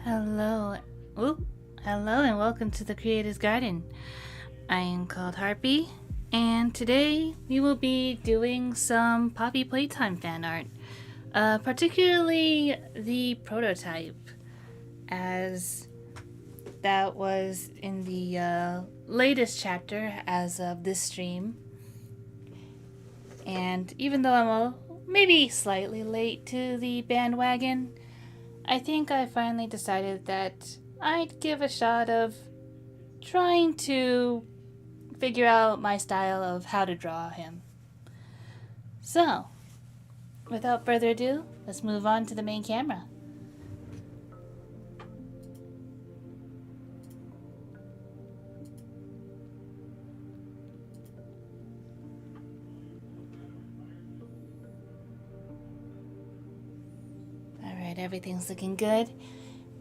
Hello, hello, and welcome to the Creator's Garden. I am called Harpy, and today we will be doing some Poppy Playtime fan art, particularly the prototype, as that was in the latest chapter as of this stream. And even though I'm maybe slightly late to the bandwagon, I think I finally decided that I'd give a shot of trying to figure out my style of how to draw him. So, without further ado, let's move on to the main camera. Alright, everything's looking good.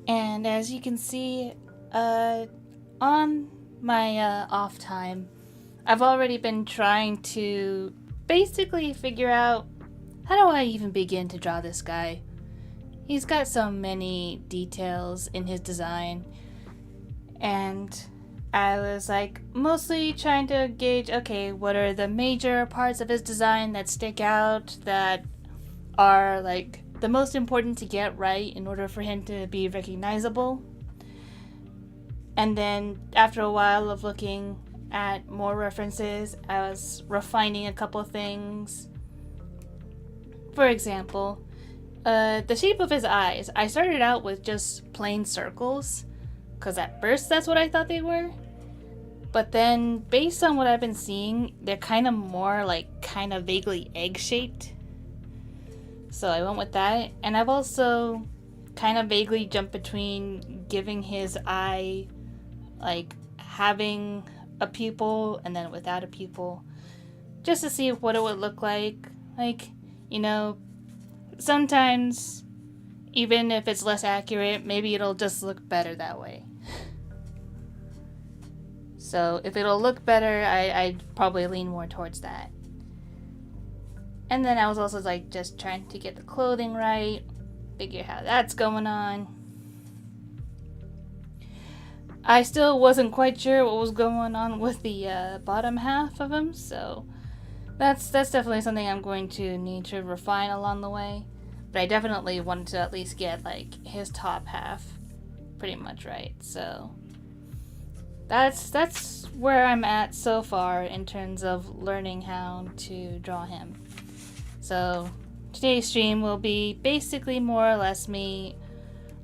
And as you can see, on my off time, I've already been trying to basically figure out how do I even begin to draw this guy. He's got so many details in his design, and I was like mostly trying to gauge, okay, what are the major parts of his design that stick out, that are like the most important to get right in order for him to be recognizable. And then after a while of looking at more references, I was refining a couple things. For example, the shape of his eyes. I started out with just plain circles, because at first that's what I thought they were. But then, based on what I've been seeing, they're kind of more like kind of vaguely egg-shaped. So I went with that. And I've also kind of vaguely jumped between giving his eye, like having a pupil and then without a pupil, just to see what it would look like. Like, you know, sometimes even if it's less accurate, maybe it'll just look better that way. So if it'll look better, I'd probably lean more towards that. And then I was also like just trying to get the clothing right, figure how that's going on. I still wasn't quite sure what was going on with the bottom half of him, so that's definitely something I'm going to need to refine along the way. But I definitely wanted to at least get like his top half pretty much right. So that's where I'm at so far in terms of learning how to draw him. So today's stream will be basically more or less me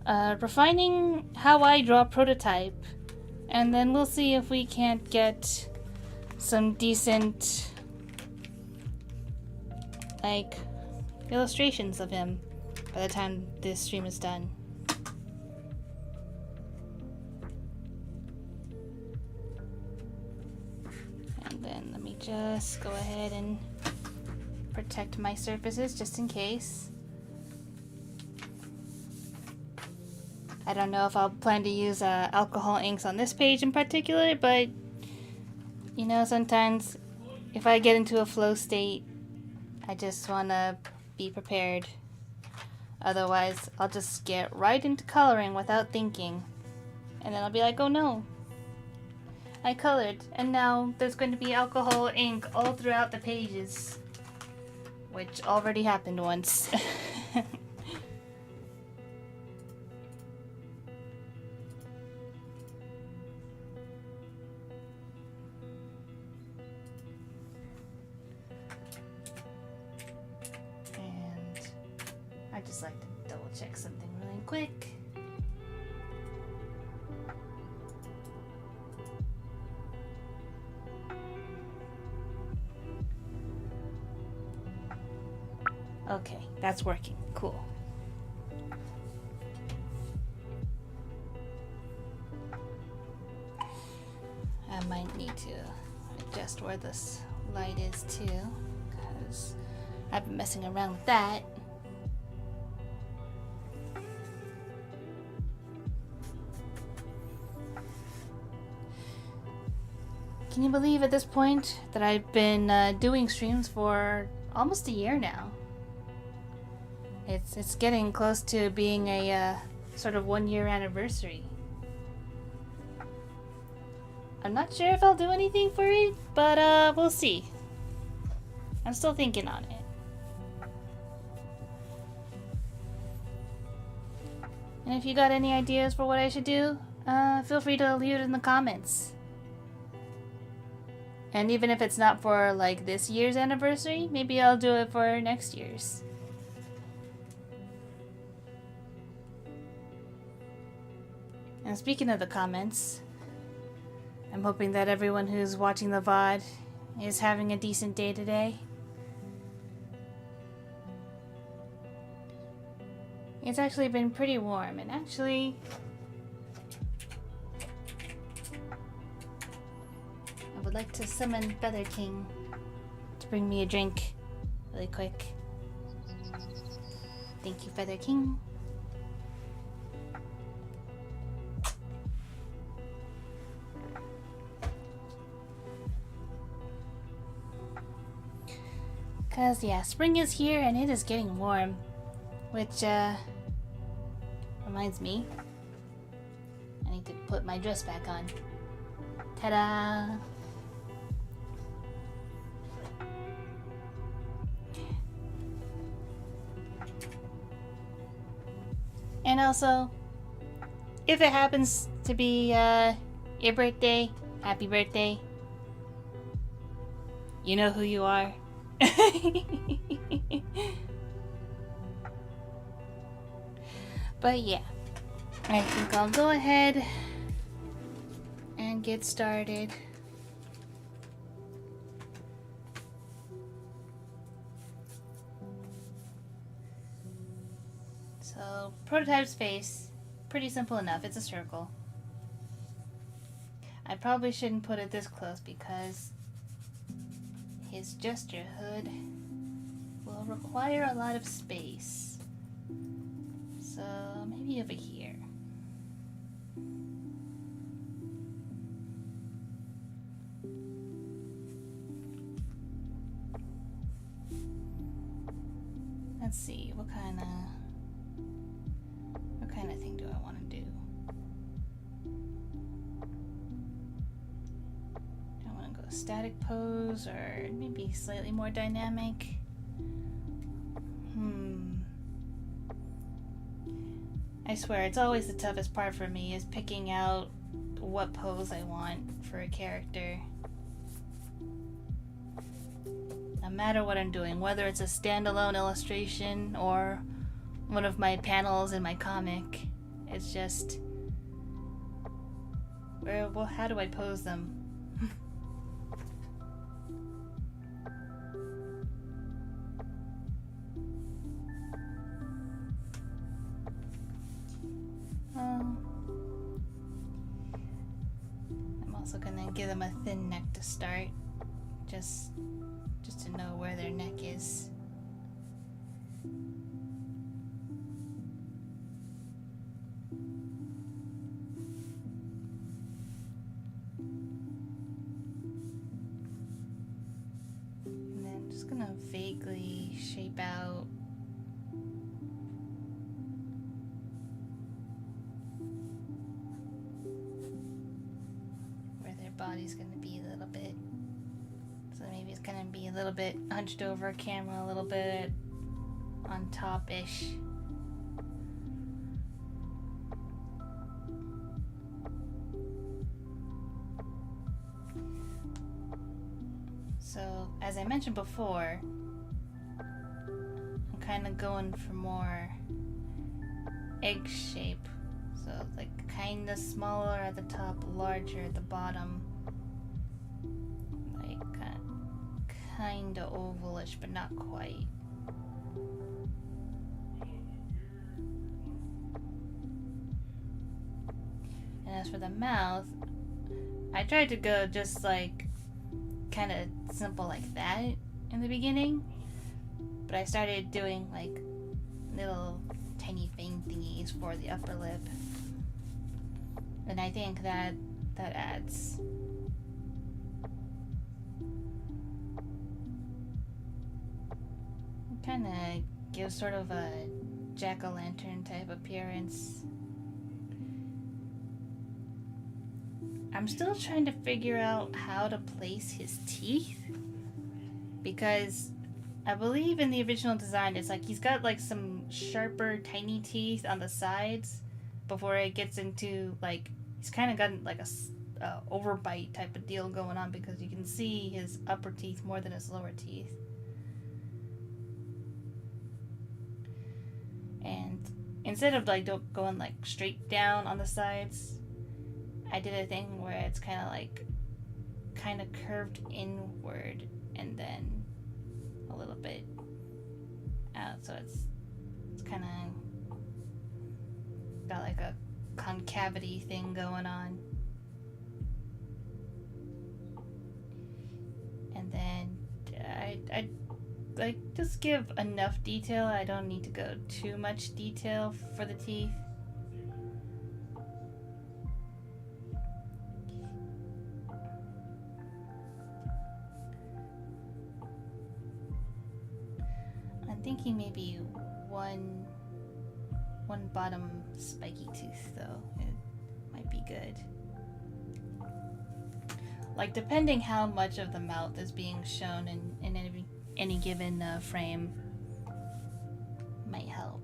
refining how I draw prototype, and then we'll see if we can't get some decent like illustrations of him by the time this stream is done. And then let me just go ahead and protect my surfaces just in case. I don't know if I'll plan to use alcohol inks on this page in particular, but you know, sometimes if I get into a flow state, I just want to be prepared. Otherwise, I'll just get right into coloring without thinking. And then I'll be like, oh no, I colored, and now there's going to be alcohol ink all throughout the pages. Which already happened once. And I just like to double check something really quick. Okay, that's working. Cool. I might need to adjust where this light is too, because I've been messing around with that. Can you believe at this point that I've been doing streams for almost a year now? It's getting close to being a sort of 1 year anniversary. I'm not sure if I'll do anything for it, but we'll see. I'm still thinking on it. And if you got any ideas for what I should do, feel free to leave it in the comments. And even if it's not for like this year's anniversary, maybe I'll do it for next year's. And speaking of the comments, I'm hoping that everyone who's watching the VOD is having a decent day today. It's actually been pretty warm, and actually I would like to summon Feather King to bring me a drink really quick. Thank you, Feather King. Cause yeah, spring is here and it is getting warm, which reminds me, I need to put my dress back on. Ta-da! And also, if it happens to be your birthday, happy birthday. You know who you are. But yeah, I think I'll go ahead and get started. So, prototype's face, pretty simple enough. It's a circle. I probably shouldn't put it this close because his gesture hood will require a lot of space. So maybe over here. Let's see, what kind of thing do I want to do? Do I want to go static pose or maybe slightly more dynamic? I swear, it's always the toughest part for me, is picking out what pose I want for a character. No matter what I'm doing, whether it's a standalone illustration or one of my panels in my comic, it's just, how do I pose them? I'm also gonna give them a thin neck to start, just to know where their neck is. And then just gonna vaguely shape out body's gonna be a little bit, so maybe it's gonna be a little bit hunched over camera, a little bit on top-ish. So as I mentioned before, I'm kind of going for more egg shape, so like kind of smaller at the top, larger at the bottom. Kind of ovalish, but not quite. And as for the mouth, I tried to go just like kind of simple like that in the beginning, but I started doing like little tiny fang thingies for the upper lip, and I think that adds. Kind of gives sort of a jack-o'-lantern type appearance. I'm still trying to figure out how to place his teeth, because I believe in the original design it's like he's got like some sharper tiny teeth on the sides before it gets into like he's kind of got like a overbite type of deal going on, because you can see his upper teeth more than his lower teeth. And instead of like going like straight down on the sides, I did a thing where it's kind of curved inward and then a little bit out, so it's kind of got like a concavity thing going on. And then I like just give enough detail. I don't need to go too much detail for the teeth. I'm thinking maybe one bottom spiky tooth though. It might be good. Like depending how much of the mouth is being shown in any given frame might help.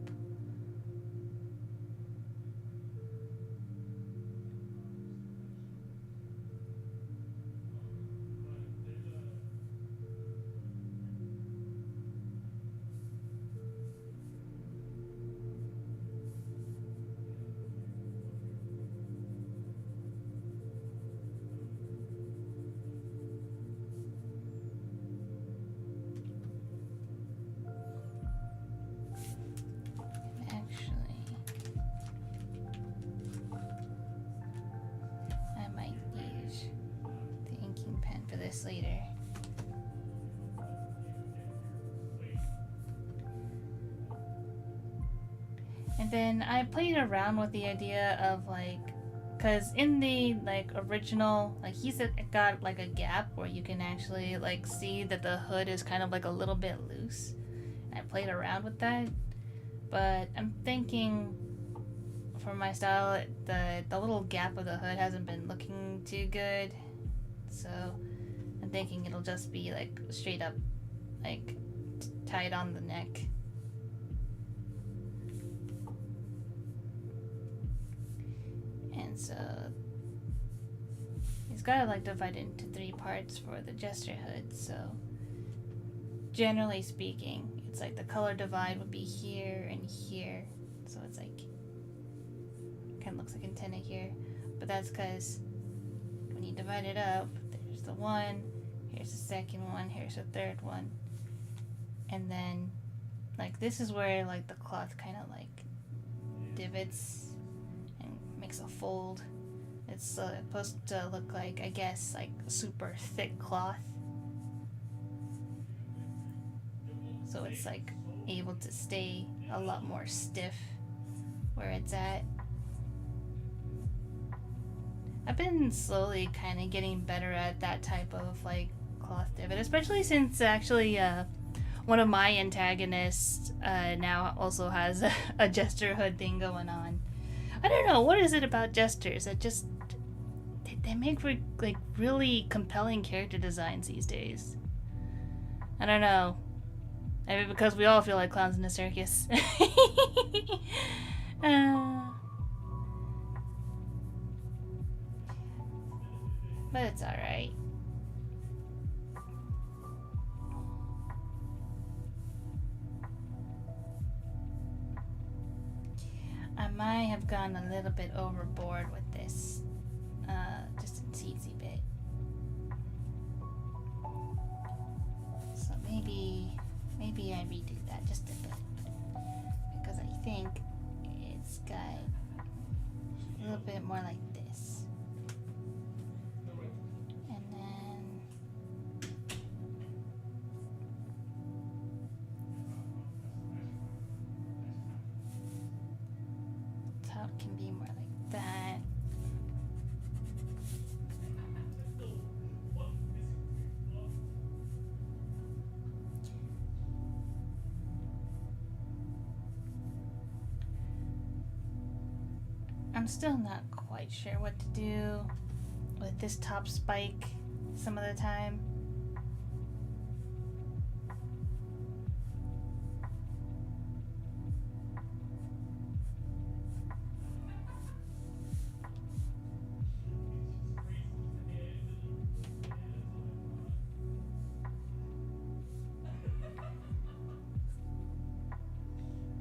Later. And then I played around with the idea of like, because in the like original, like he's got like a gap where you can actually like see that the hood is kind of like a little bit loose. I played around with that, but I'm thinking for my style, the little gap of the hood hasn't been looking too good, so I'm thinking it'll just be like straight up, like tied on the neck. And so he's got it like divided into 3 parts for the jester hood. So generally speaking, it's like the color divide would be here and here. So it's like kind of looks like antenna here, but that's because when you divide it up, there's the one. Here's the second one, here's the third one. And then, like, this is where, like, the cloth kind of, like, divots and makes a fold. It's supposed to look like, I guess, like, super thick cloth. So it's, like, able to stay a lot more stiff where it's at. I've been slowly kind of getting better at that type of, like, cloth divot, especially since actually one of my antagonists now also has a jester hood thing going on. I don't know, what is it about jesters that just they make for like really compelling character designs these days? I don't know, maybe because we all feel like clowns in a circus. But it's alright. I might have gone a little bit overboard with this, just a teensy bit. So maybe I redo that just a bit, because I think it's got a little bit more like this. And then top can be more like that. I'm still not quite sure what to do. with this top spike some of the time.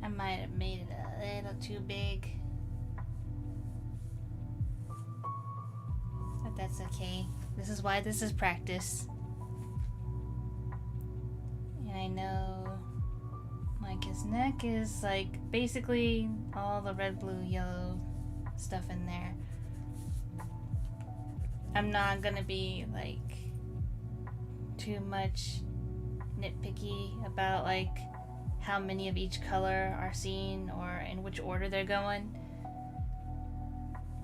I might have made it a little too big. But that's okay. This is why this is practice. And I know like his neck is like basically all the red, blue, yellow stuff in there. I'm not gonna be like too much nitpicky about like how many of each color are seen or in which order they're going.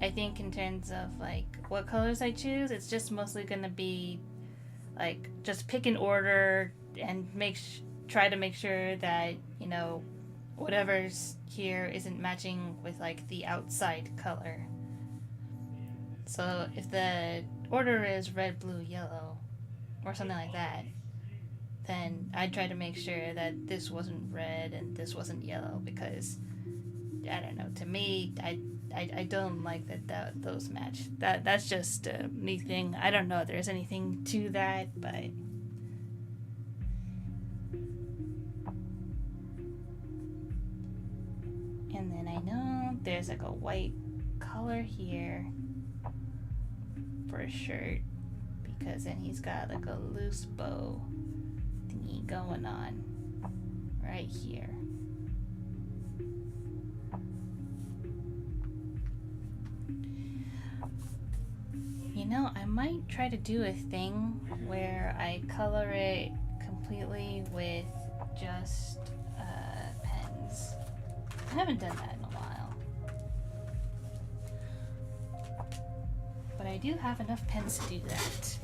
I think in terms of like what colors I choose, it's just mostly gonna be like just pick an order and try to make sure that, you know, whatever's here isn't matching with like the outside color. So if the order is red, blue, yellow or something like that, then I try to make sure that this wasn't red and this wasn't yellow, because I don't know, to me I don't like that those match. That's just a me thing. I don't know if there's anything to that, but and then I know there's like a white color here for a shirt, because then he's got like a loose bow thingy going on right here. You know, I might try to do a thing where I color it completely with just pens. I haven't done that in a while. But I do have enough pens to do that.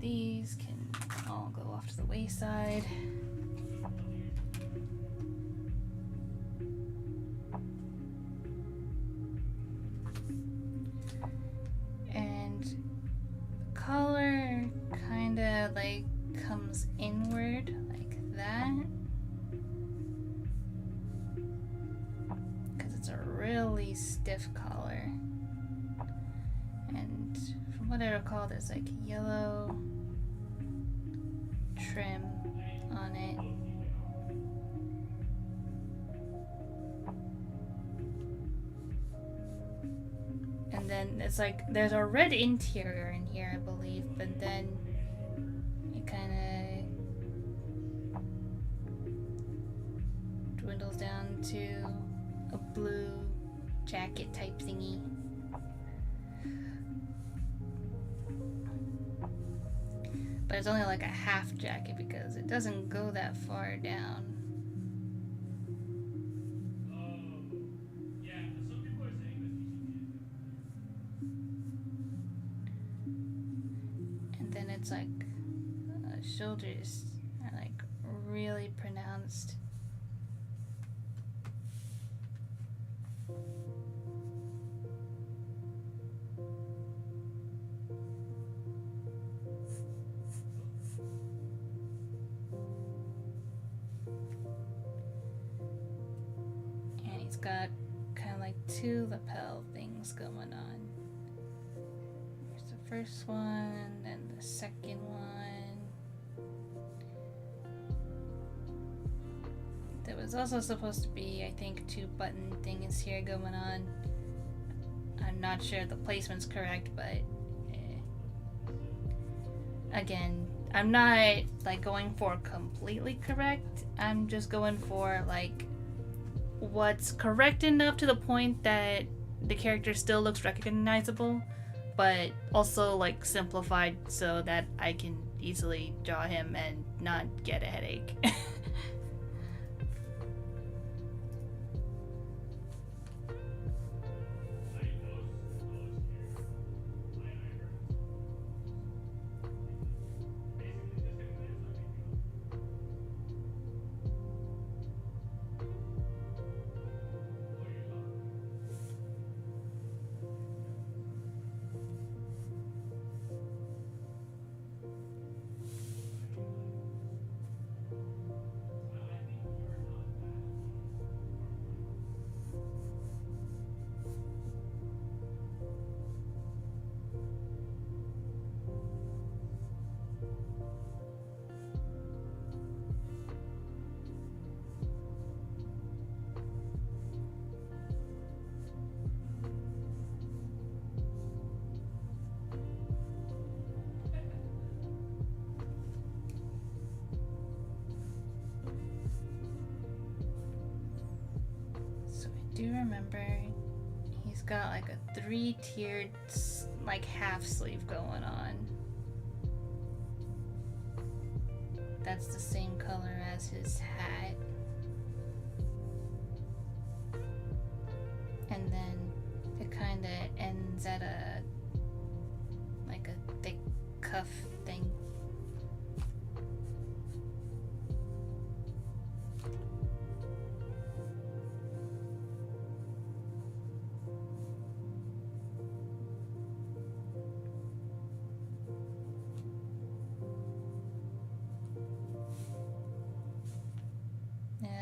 These can all go off to the wayside. And the collar kind of like comes inward like that, because it's a really stiff collar. And from what I recall, there's like yellow trim on it. And then it's like there's a red interior in here, I believe, but then it kind of dwindles down to a blue jacket type thingy. But it's only like a half jacket because it doesn't go that far down. And then it's like shoulders are like really pronounced. Got kind of like two lapel things going on. Here's the first one and the second one. There was also supposed to be, I think, two button things here going on. I'm not sure the placement's correct, but again, I'm not like going for completely correct. I'm just going for like what's correct enough to the point that the character still looks recognizable, but also like simplified so that I can easily draw him and not get a headache. I do remember he's got like a 3-tiered like half sleeve going on. That's the same color as his hat. And then it kind of ends at a like a thick cuff thing.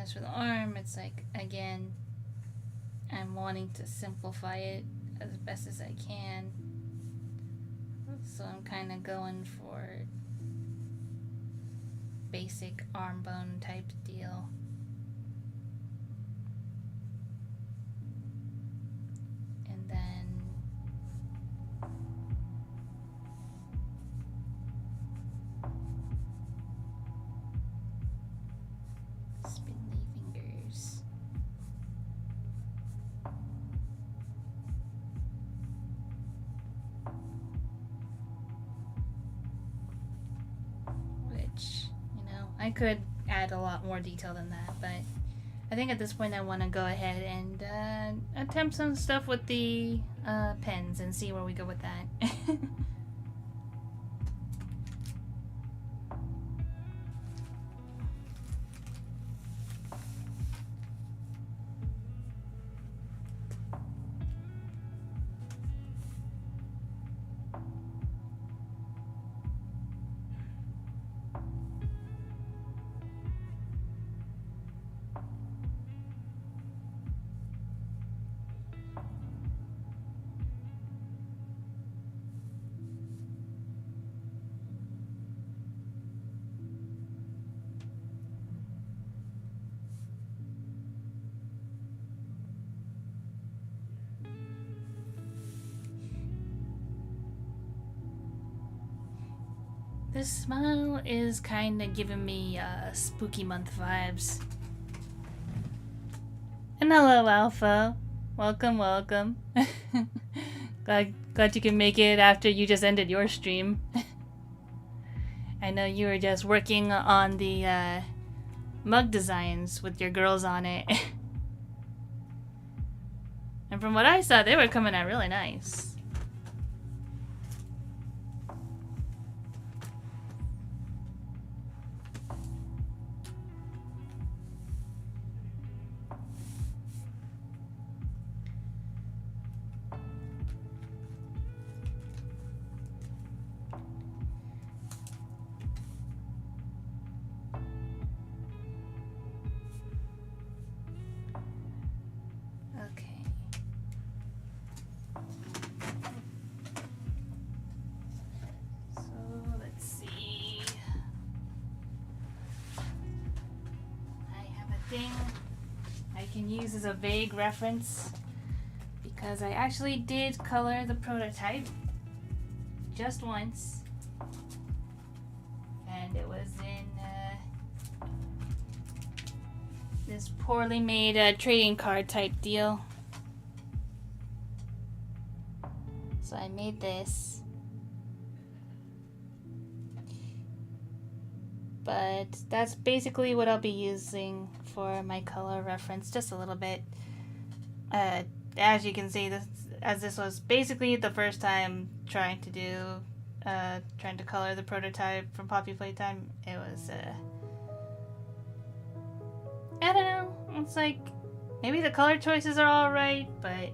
As for the arm, it's like, again, I'm wanting to simplify it as best as I can. So I'm kind of going for basic arm bone type deal. And then spindly fingers. Which, I could add a lot more detail than that, but I think at this point I want to go ahead and attempt some stuff with the pens and see where we go with that. This smile is kind of giving me spooky month vibes. And hello, Alpha. Welcome, welcome. glad you can make it after you just ended your stream. I know you were just working on the mug designs with your girls on it. And from what I saw, they were coming out really nice. Use as a vague reference because I actually did color the prototype just once this poorly made trading card type deal. So I made this. But that's basically what I'll be using for my color reference, just a little bit. As you can see, this was basically the first time trying to color the prototype from Poppy Playtime. It was, I don't know, it's like, maybe the color choices are alright, but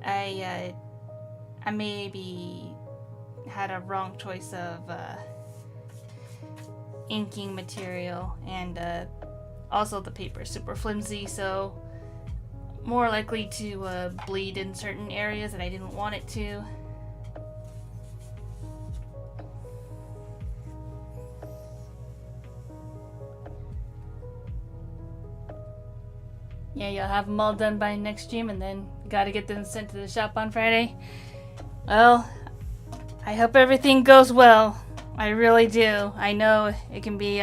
I maybe had a wrong choice of, inking material, and also the paper is super flimsy, so more likely to bleed in certain areas that I didn't want it to. Yeah, you'll have them all done by next stream, and then gotta get them sent to the shop on Friday. Well, I hope everything goes well. I really do. I know it can be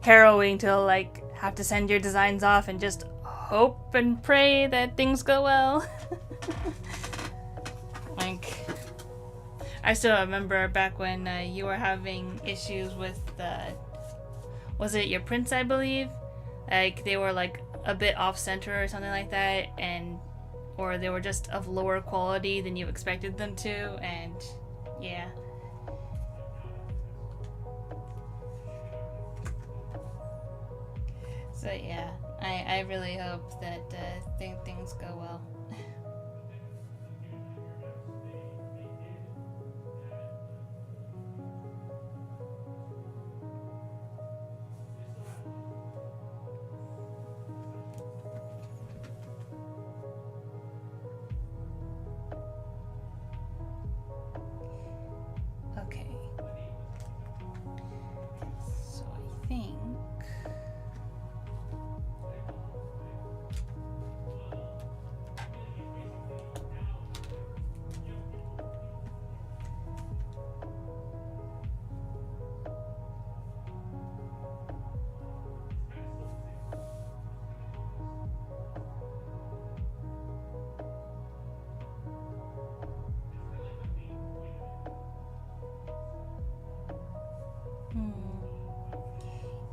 harrowing to like have to send your designs off and just hope and pray that things go well. Like, I still remember back when you were having issues with was it your prints, I believe? Like they were like a bit off center or something like that, or they were just of lower quality than you expected them to, and yeah. So yeah, I really hope that things go well. Okay. So I think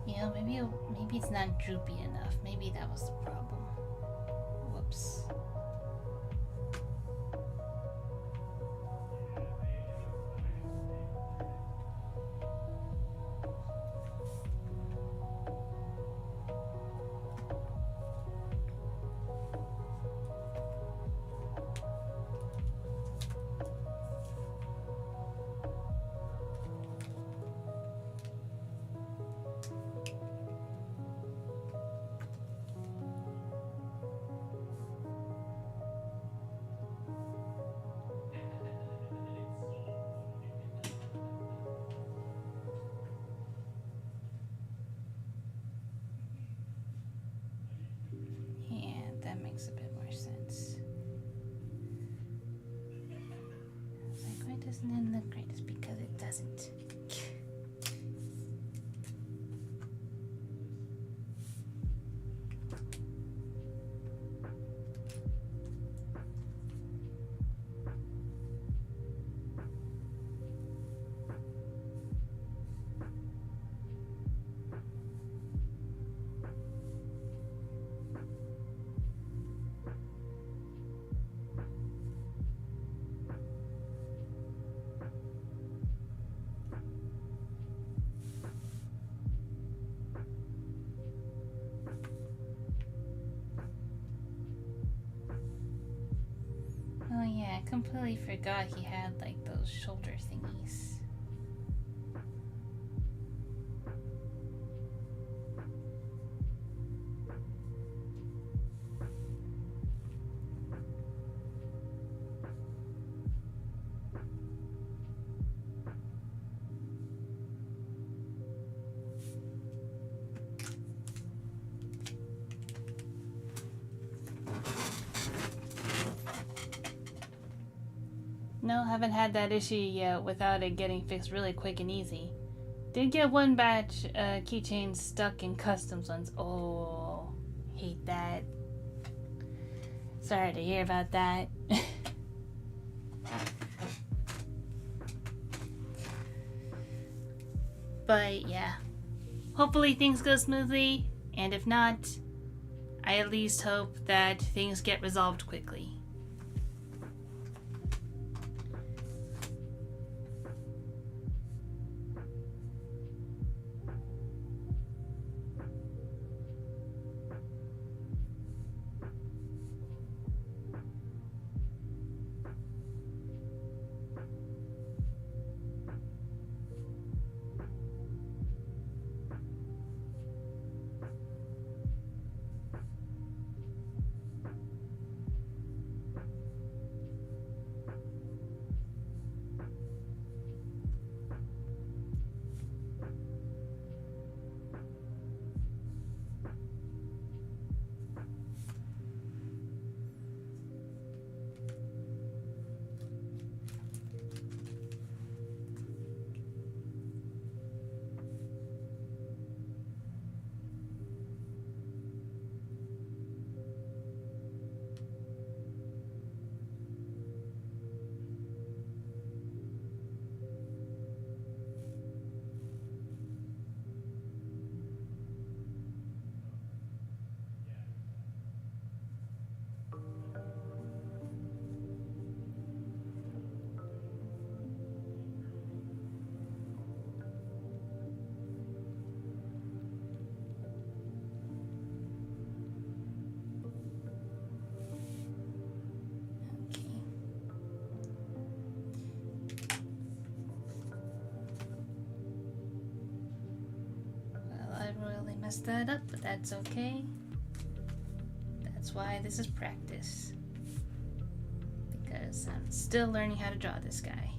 yeah, maybe it's not droopy enough. Maybe that was the problem. Whoops. That makes a bit more sense. It's like, why doesn't it look great? It's because it doesn't. Oh yeah, I completely forgot he had like those shoulder thingies. No, haven't had that issue yet without it getting fixed really quick and easy. Did get one batch keychain stuck in customs ones. Oh. Hate that. Sorry to hear about that. But yeah, hopefully things go smoothly, and if not, I at least hope that things get resolved quickly. Messed that up, but that's okay. That's why this is practice. Because I'm still learning how to draw this guy.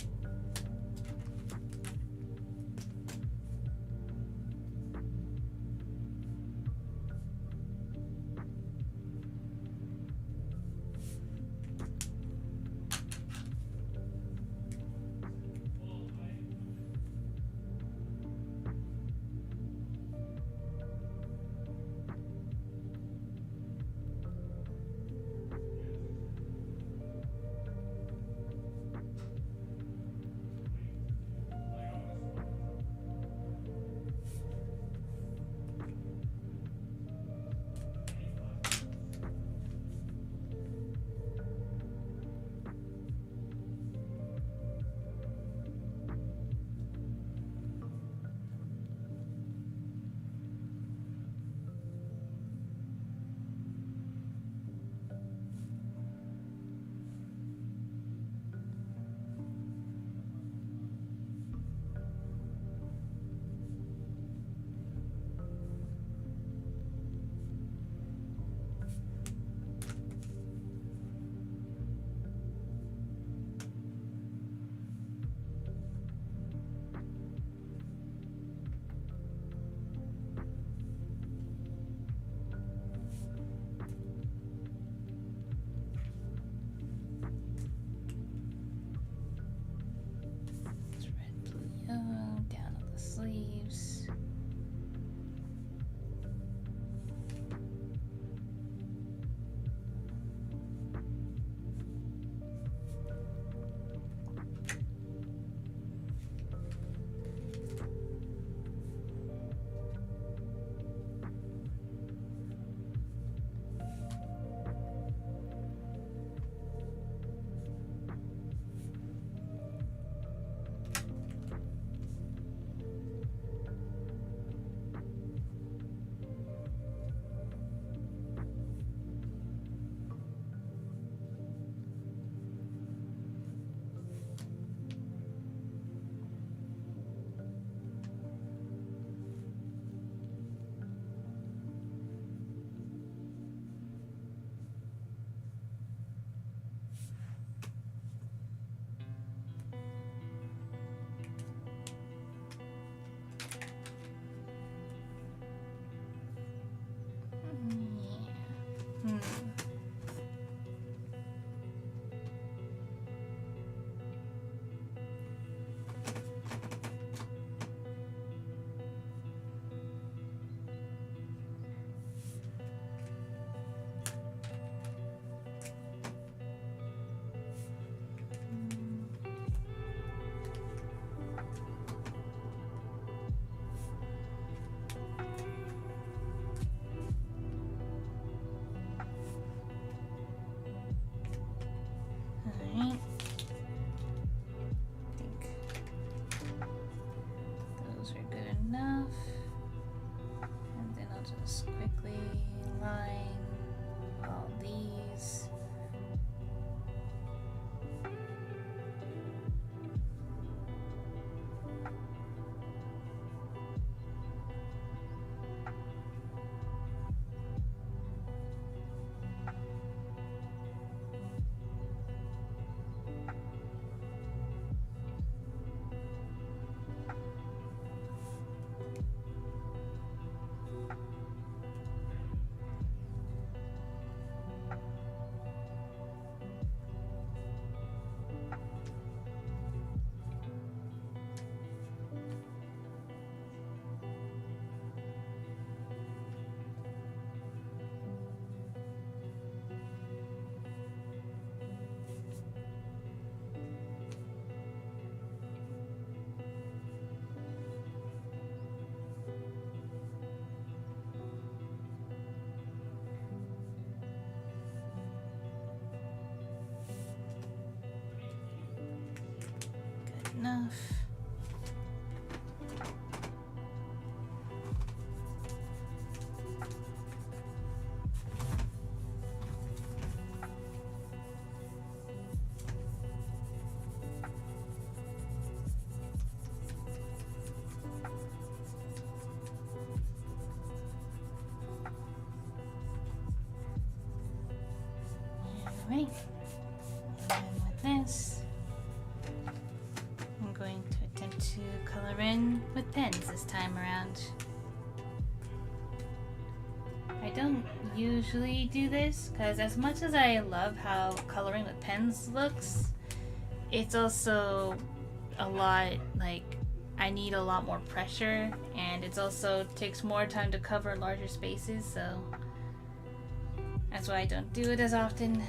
enough. Alright, and with this, I'm going to attempt to color in with pens this time around. I don't usually do this because as much as I love how coloring with pens looks, it's also a lot, like, I need a lot more pressure, and it also takes more time to cover larger spaces, so that's why I don't do it as often.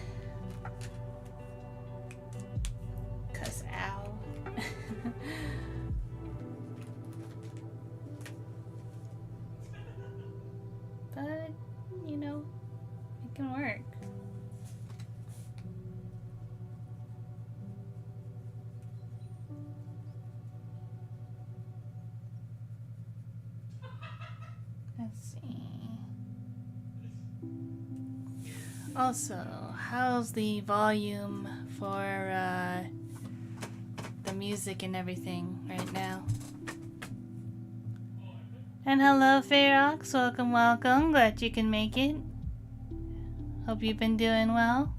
Cause ow. But, you know, it can work. Let's see. Also, how's the volume for the music and everything right now? And hello, Ferox. Welcome, welcome. Glad you can make it. Hope you've been doing well.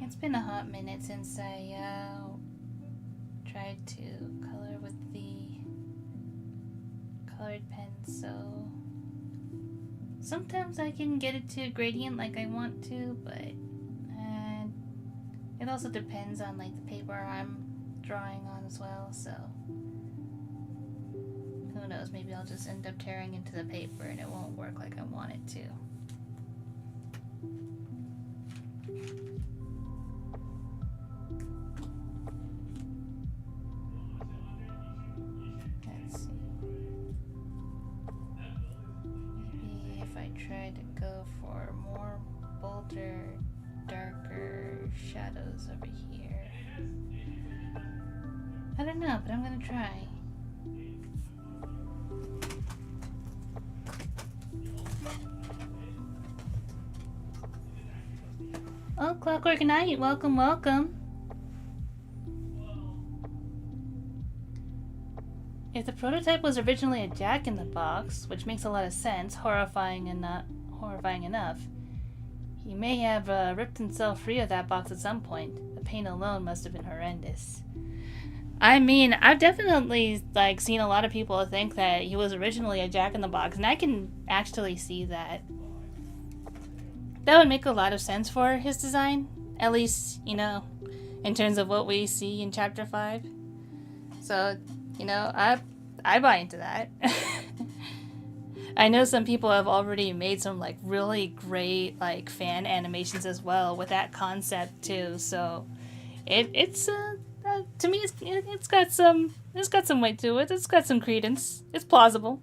It's been a hot minute since I tried to color with the colored pen, so sometimes I can get it to a gradient like I want to, but it also depends on like the paper I'm drawing on as well, so who knows, maybe I'll just end up tearing into the paper and it won't work like I want it to. Try to go for more bolder, darker shadows over here. I don't know, but I'm gonna try. Oh, Clockwork Knight, welcome, welcome. If the prototype was originally a jack-in-the-box, which makes a lot of sense, horrifying enough, he may have ripped himself free of that box at some point. The pain alone must have been horrendous. I mean, I've definitely seen a lot of people think that he was originally a jack-in-the-box, and I can actually see that. That would make a lot of sense for his design, at least, you know, in terms of what we see in Chapter 5. So, you know, I buy into that. I know some people have already made some really great fan animations as well with that concept too. So it's to me it's got some weight to it. It's got some credence. It's plausible.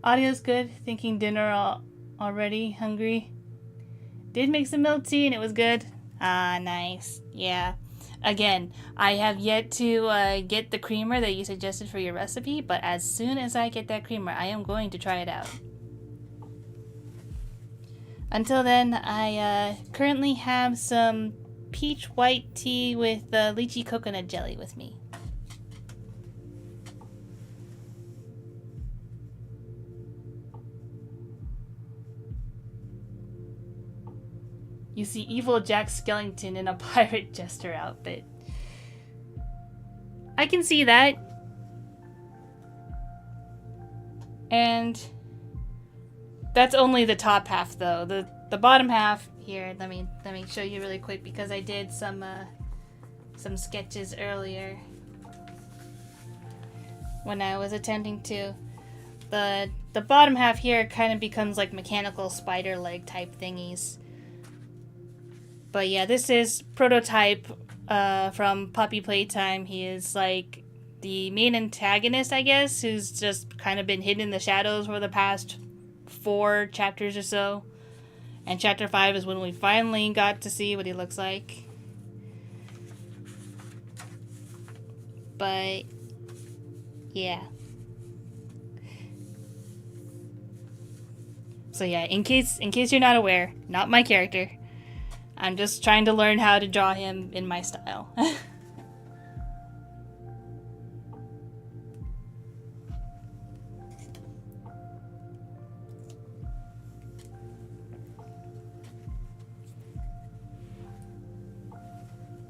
Audio's good. Thinking dinner already. Hungry. Did make some milk tea and it was good. Ah, nice. Yeah. Again, I have yet to get the creamer that you suggested for your recipe, but as soon as I get that creamer, I am going to try it out. Until then, I currently have some peach white tea with lychee coconut jelly with me. You see evil Jack Skellington in a pirate jester outfit. I can see that. And that's only the top half though. The bottom half here, let me show you really quick because I did some sketches earlier when I was attempting to. The bottom half here kind of becomes like mechanical spider leg type thingies. But yeah, this is prototype from Poppy Playtime. He is like the main antagonist, I guess, who's just kind of been hidden in the shadows for the past 4 chapters or so. And chapter 5 is when we finally got to see what he looks like. But yeah. So yeah, in case you're not aware, not my character. I'm just trying to learn how to draw him in my style.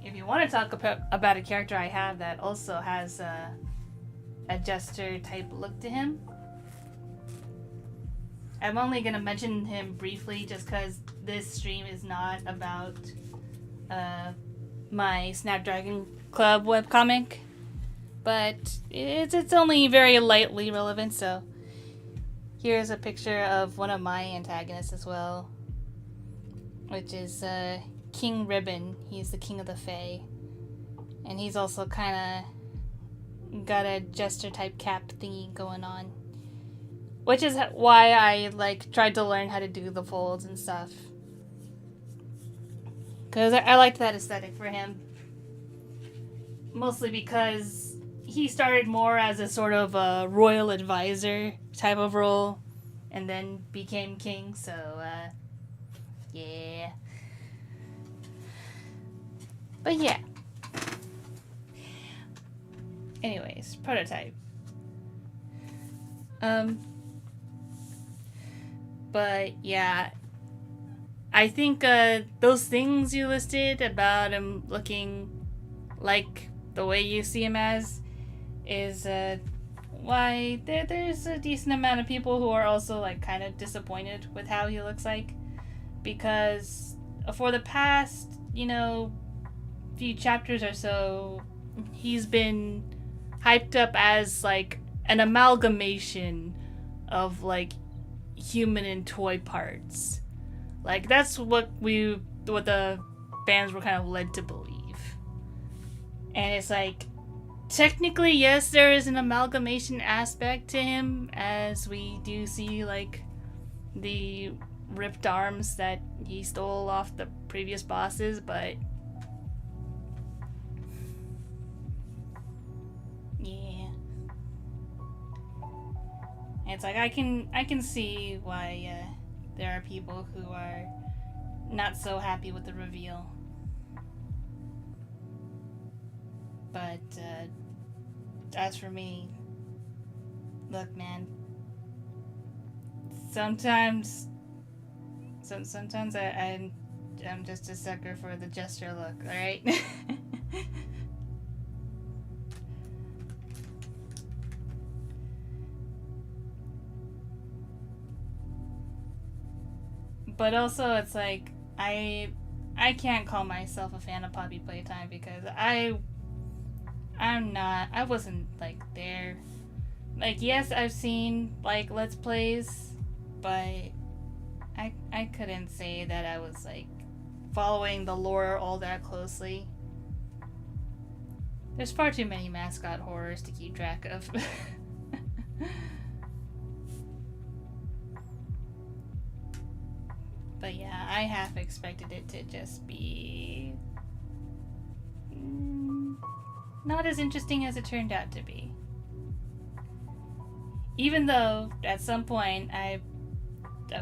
If you want to talk about a character I have that also has a jester type look to him, I'm only going to mention him briefly just because this stream is not about my Snapdragon Club webcomic. But it's only very lightly relevant, so here's a picture of one of my antagonists as well, which is King Ribbon. He's the king of the Fae. And he's also kind of got a jester type cap thingy going on. Which is why I like tried to learn how to do the folds and stuff. Because I liked that aesthetic for him. Mostly because he started more as a sort of a royal advisor type of role. And then became king, so yeah. But yeah. Anyways, prototype. But yeah, I think those things you listed about him looking like the way you see him as is why there's a decent amount of people who are also like kind of disappointed with how he looks like, because for the past, few chapters or so, he's been hyped up as like an amalgamation of like human and toy parts. Like that's what the fans were kind of led to believe. And it's like, technically yes, there is an amalgamation aspect to him, as we do see like the ripped arms that he stole off the previous bosses, but yeah. It's like I can see why there are people who are not so happy with the reveal. But as for me, look, man. Sometimes I'm just a sucker for the jester look, alright? But also, it's like, I can't call myself a fan of Poppy Playtime because I wasn't, like, there. Like, yes, I've seen, like, Let's Plays, but I couldn't say that I was, like, following the lore all that closely. There's far too many mascot horrors to keep track of. But yeah, I half expected it to just be not as interesting as it turned out to be. Even though at some point I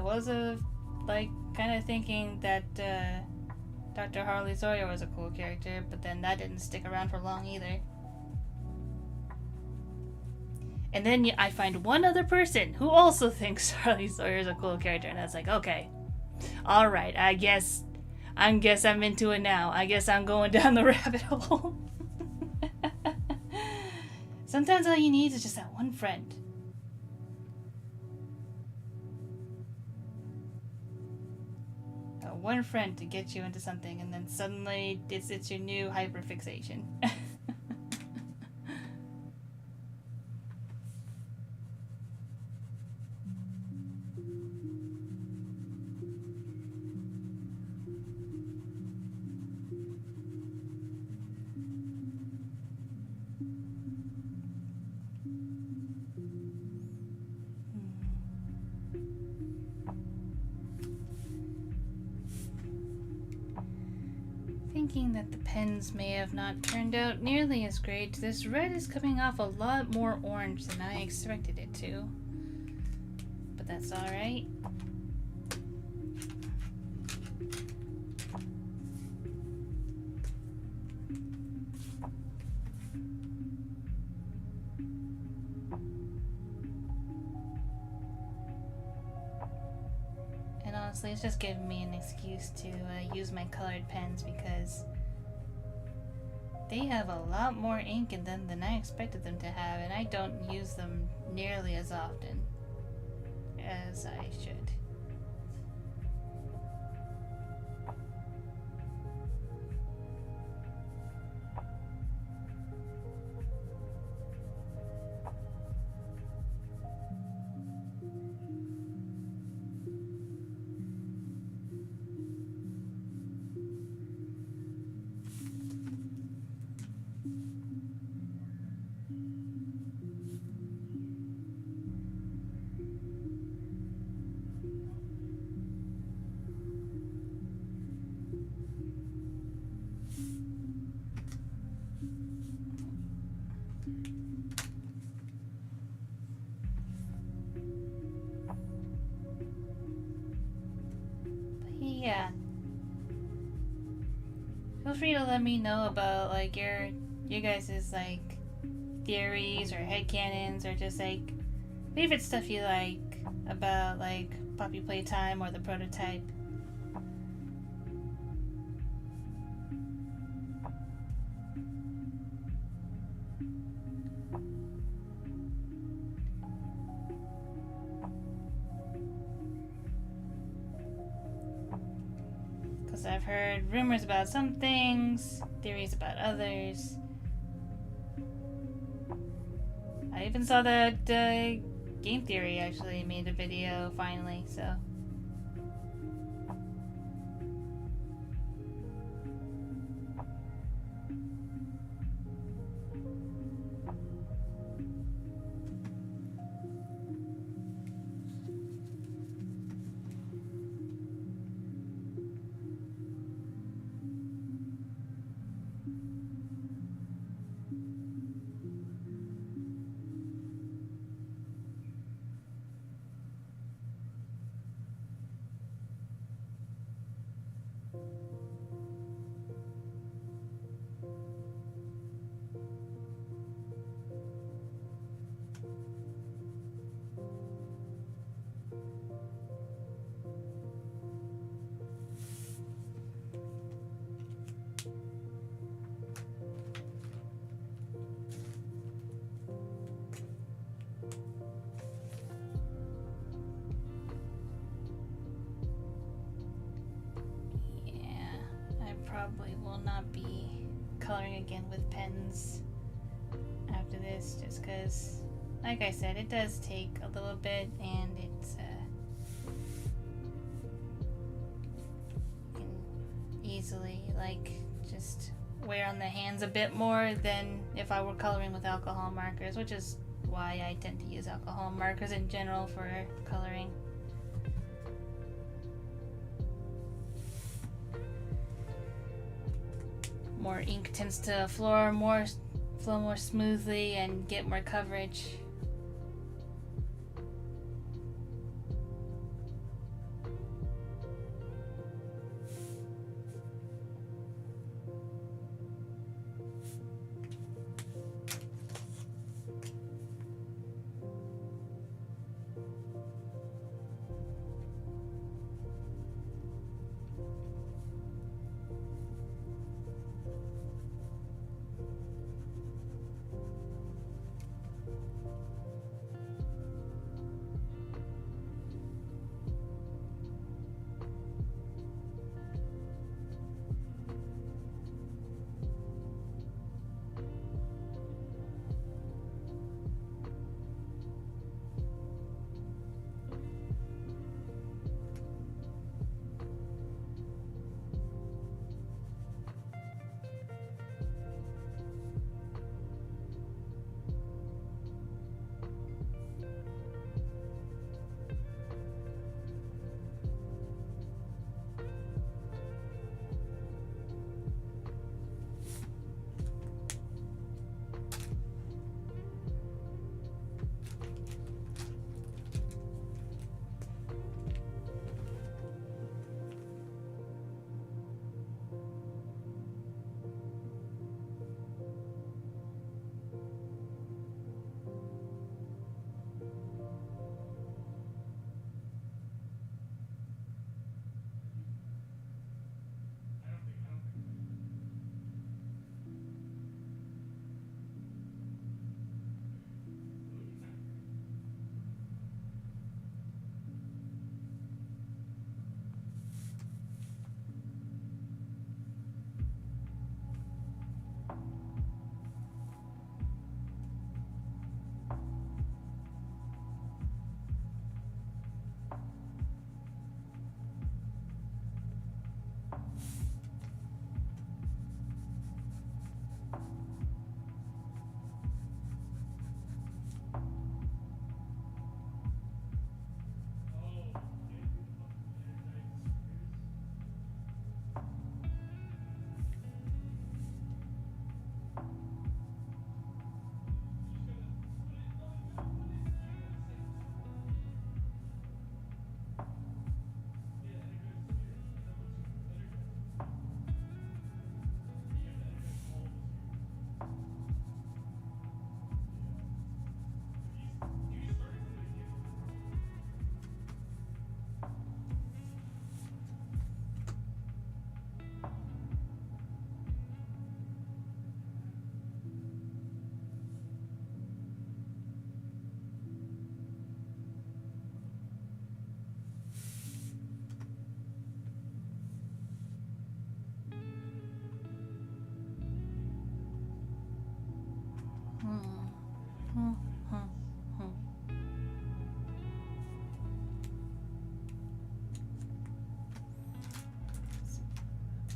was kind of thinking that Dr. Harley Sawyer was a cool character, but then that didn't stick around for long either. And then I find one other person who also thinks Harley Sawyer is a cool character, and that's like, okay, all right, I guess I'm into it now. I guess I'm going down the rabbit hole. Sometimes all you need is just that one friend. One friend to get you into something, and then suddenly it's your new hyperfixation. Thinking that the pens may have not turned out nearly as great, this red is coming off a lot more orange than I expected it to. But that's alright. Honestly, it's just giving me an excuse to use my colored pens because they have a lot more ink in them than I expected them to have, and I don't use them nearly as often as I should. Yeah. Feel free to let me know about like your guys' like theories or headcanons or just like favorite stuff you like about like Poppy Playtime or the prototype. I've heard rumors about some things, theories about others. I even saw that Game Theory actually made a video finally, so. Probably will not be coloring again with pens after this, just because, like I said, it does take a little bit, and it's can easily like just wear on the hands a bit more than if I were coloring with alcohol markers, which is why I tend to use alcohol markers in general for coloring. More ink tends to flow more smoothly and get more coverage.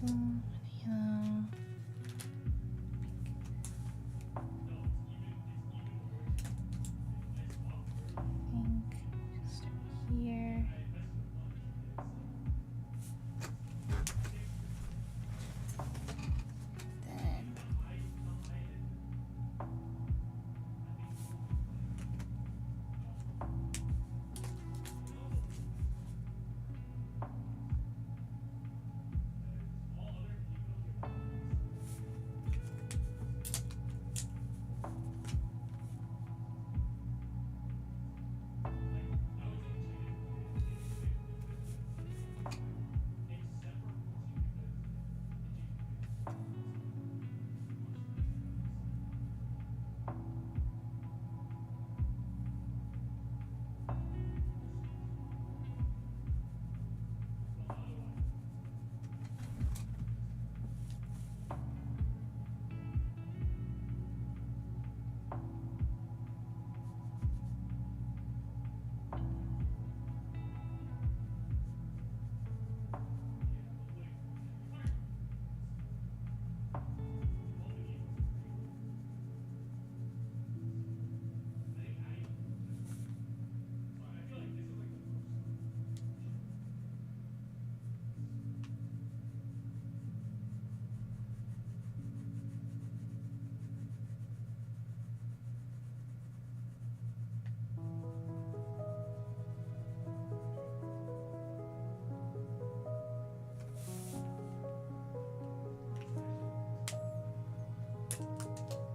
Yellow. Pink. Just start here. Then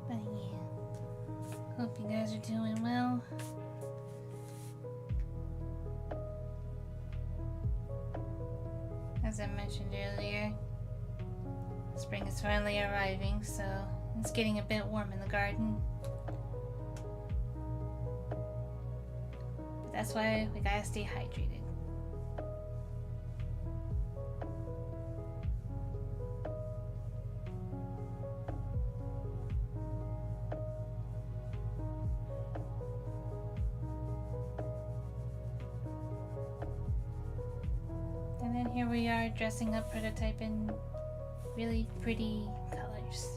but yeah. Hope you guys are doing well. As I mentioned earlier, spring is finally arriving, so it's getting a bit warm in the garden. But that's why we gotta stay hydrated. And then here we are dressing up prototype in really pretty colors.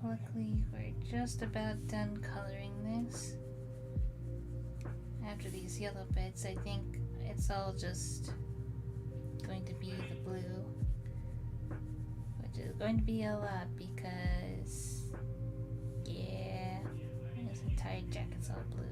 Luckily, we're just about done coloring this. after these yellow bits, I think it's all just going to be the blue, which is going to be a lot because, yeah, this entire jacket's all blue.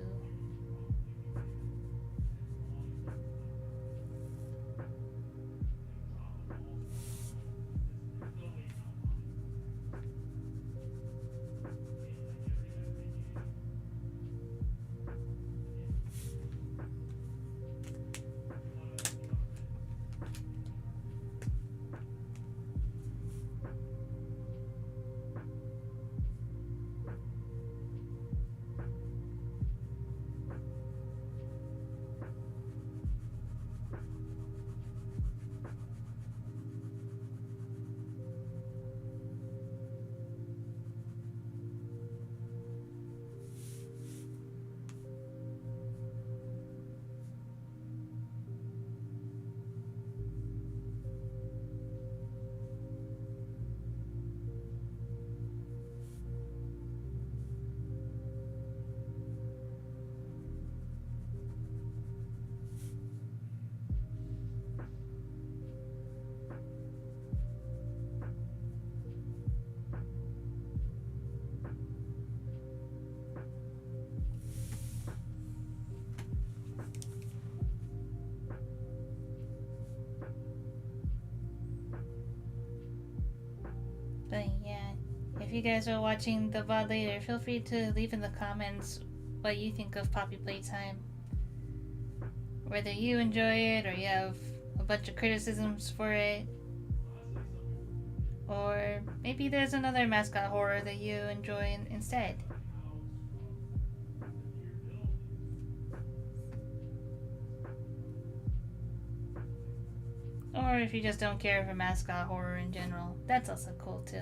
But yeah, if you guys are watching the VOD later, feel free to leave in the comments what you think of Poppy Playtime. Whether you enjoy it or you have a bunch of criticisms for it. Or maybe there's another mascot horror that you enjoy instead. Or if you just don't care for mascot horror in general, that's also cool too.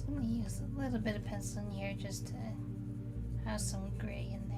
I'm gonna use a little bit of pencil in here just to have some gray in there.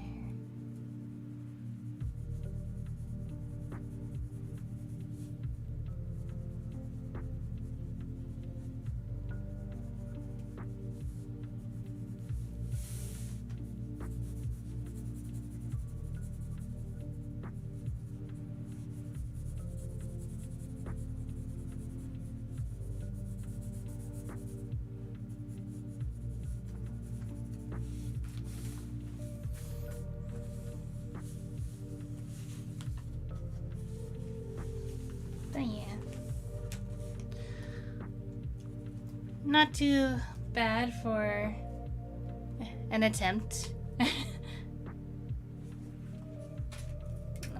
not too bad for an attempt. Let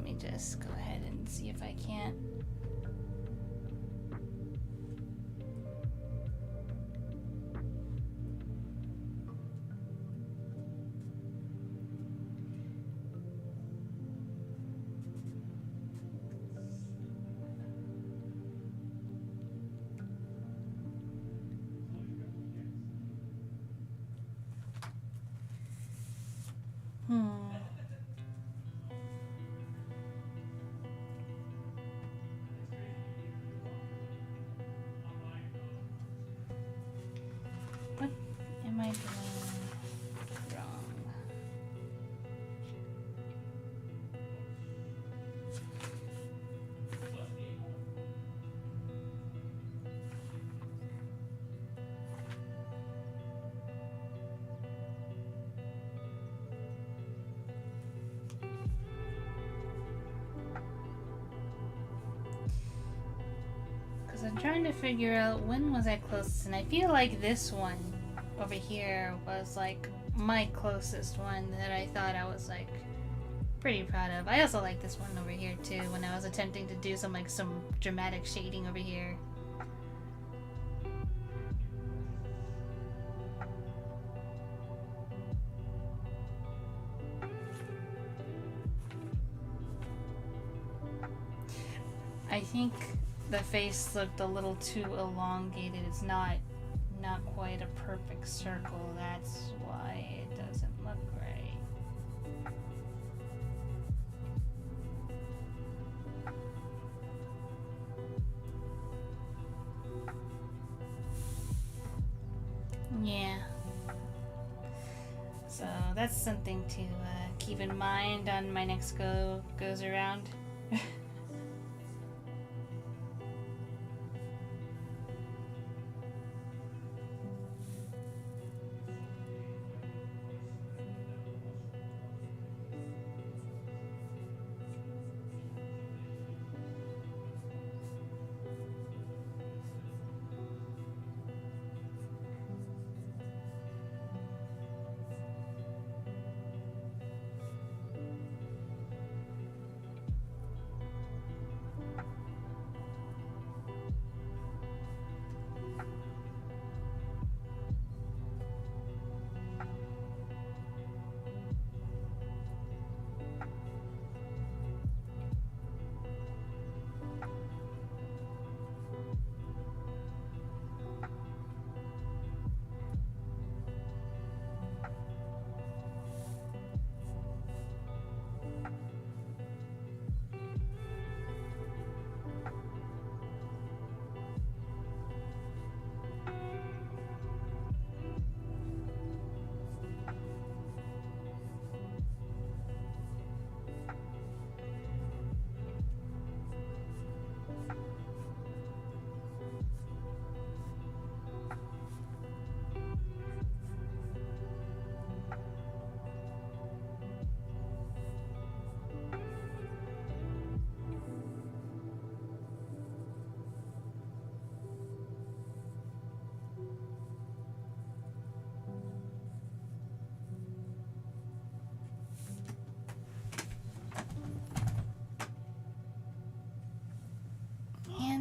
me just go ahead and see if I can't. What am I doing wrong? I'm trying to figure out when was I closest, and I feel like this one over here was like my closest one that I thought I was like pretty proud of. I also like this one over here too when I was attempting to do some dramatic shading over here. I think the face looked a little too elongated. It's not quite a perfect circle. That's why it doesn't look right. Yeah. So that's something to keep in mind on my next goes around.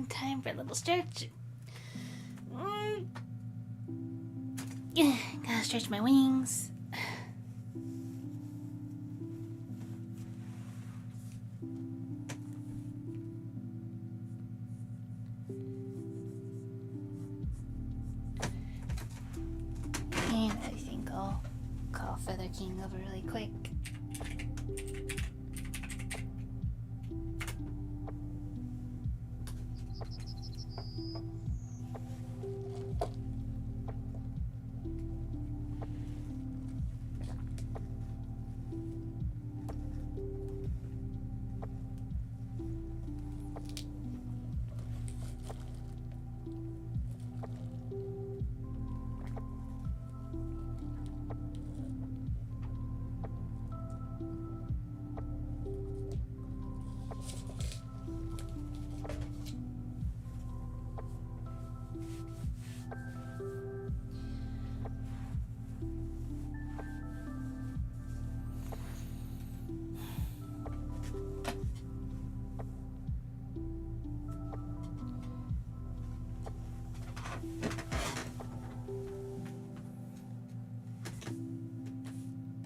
Time for a little stretch. Gotta stretch my wings. And I think I'll call Feather King over really quick.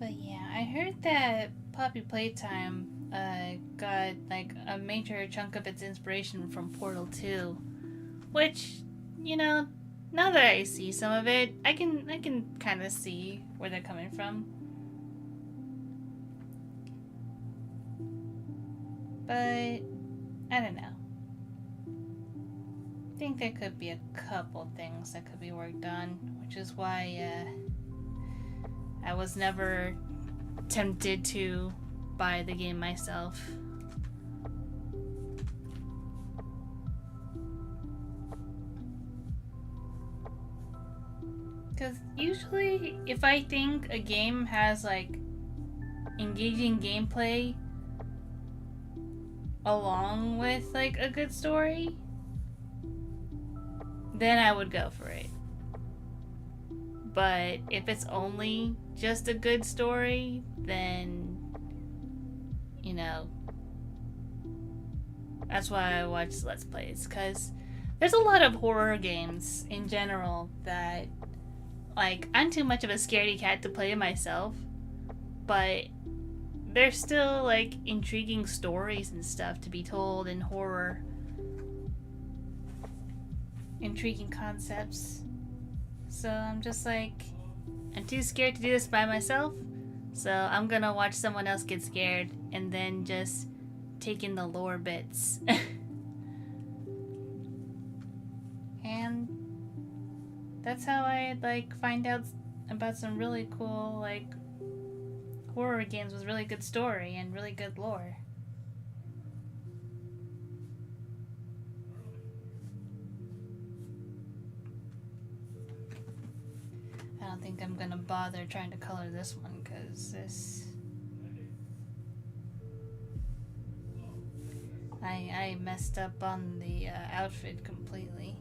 But yeah, I heard that Poppy Playtime got like a major chunk of its inspiration from Portal 2, which, you know, now that I see some of it, I can kind of see where they're coming from. But I don't know. I think there could be a couple things that could be worked on, which is why I was never tempted to buy the game myself. Because usually, if I think a game has like engaging gameplay along with like a good story, then I would go for it. But if it's only just a good story, then, you know, that's why I watch Let's Plays. Because there's a lot of horror games in general that, like, I'm too much of a scaredy cat to play myself, but there's still, like, intriguing stories and stuff to be told in horror. Intriguing concepts. So I'm just like, I'm too scared to do this by myself, so I'm gonna watch someone else get scared and then just take in the lore bits. And that's how I like find out about some really cool like horror games with really good story and really good lore. I don't think I'm gonna bother trying to color this one because I messed up on the outfit completely.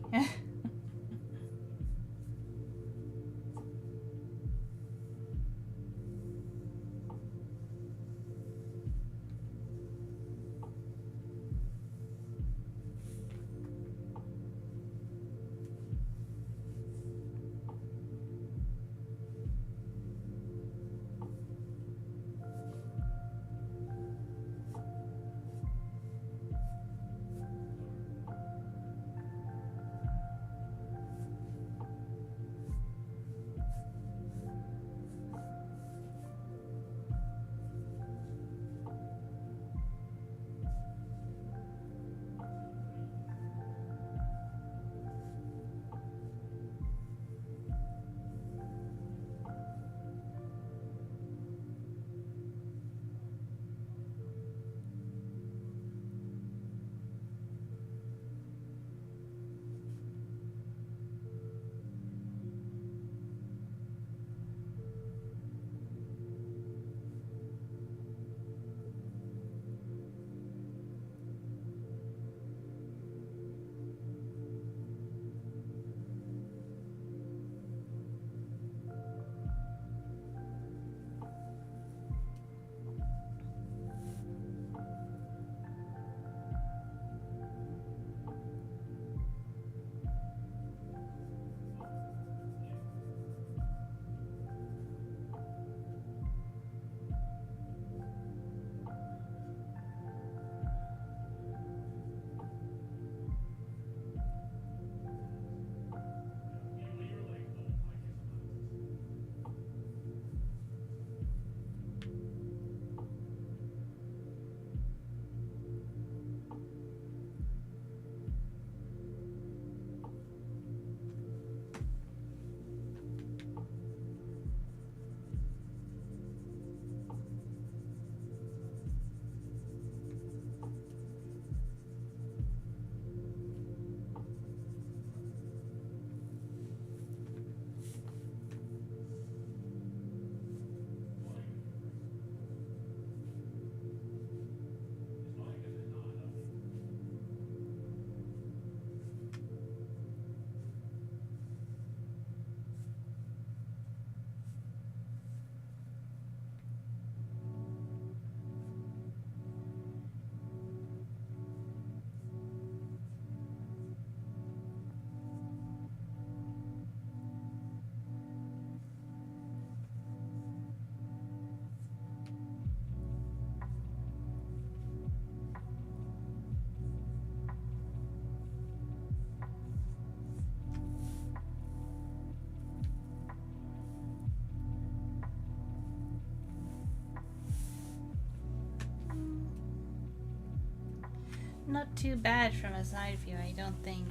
not too bad from a side view, I don't think.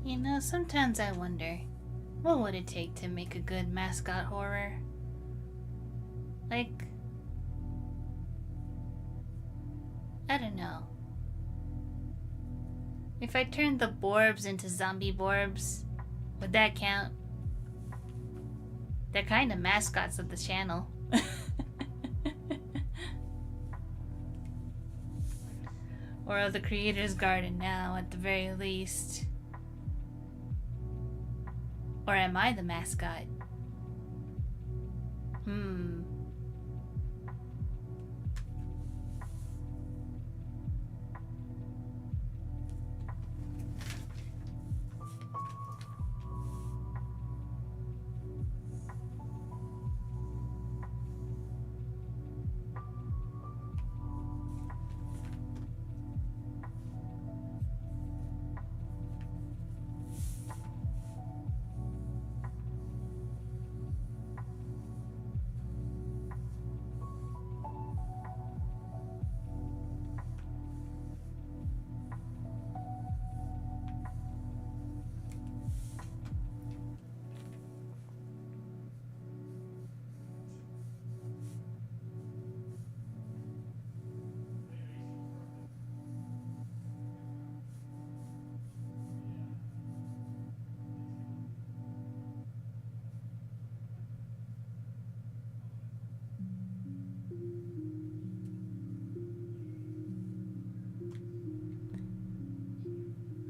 You know, sometimes I wonder, what would it take to make a good mascot horror? Like, I don't know. If I turned the Borbs into zombie Borbs, would that count? They're kind of mascots of the channel. Or of the Creator's Garden now, at the very least. Or am I the mascot?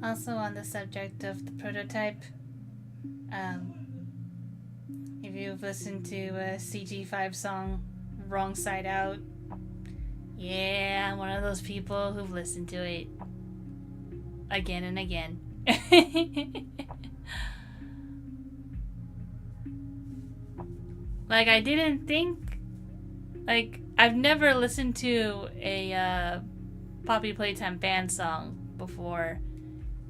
Also on the subject of the prototype, if you've listened to a CG5 song, Wrong Side Out, yeah, I'm one of those people who've listened to it again and again. Like, I didn't think, like, I've never listened to a Poppy Playtime Fan song before,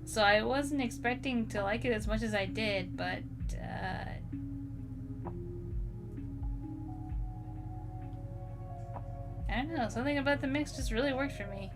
so I wasn't expecting to like it as much as I did, but I don't know, something about the mix just really worked for me.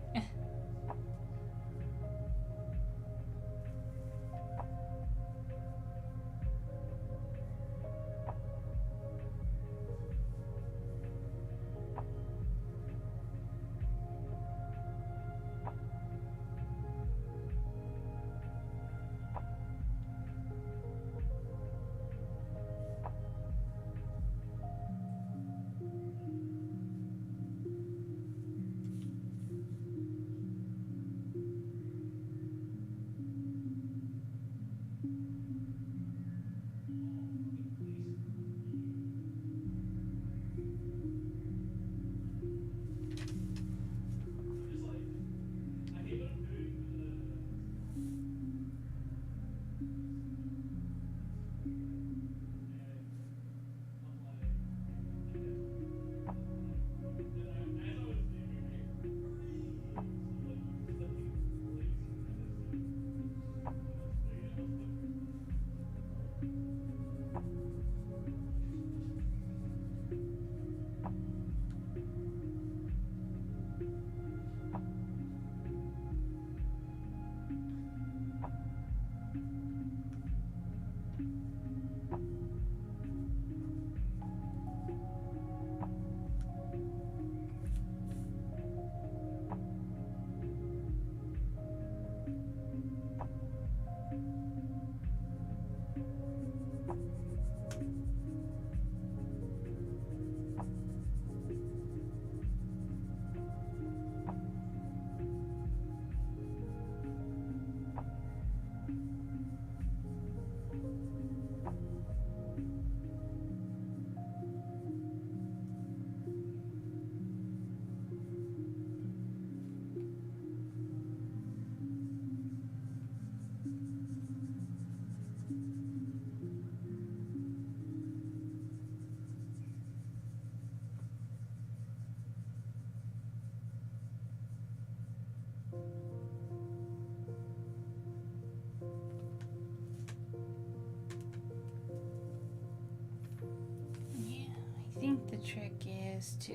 is to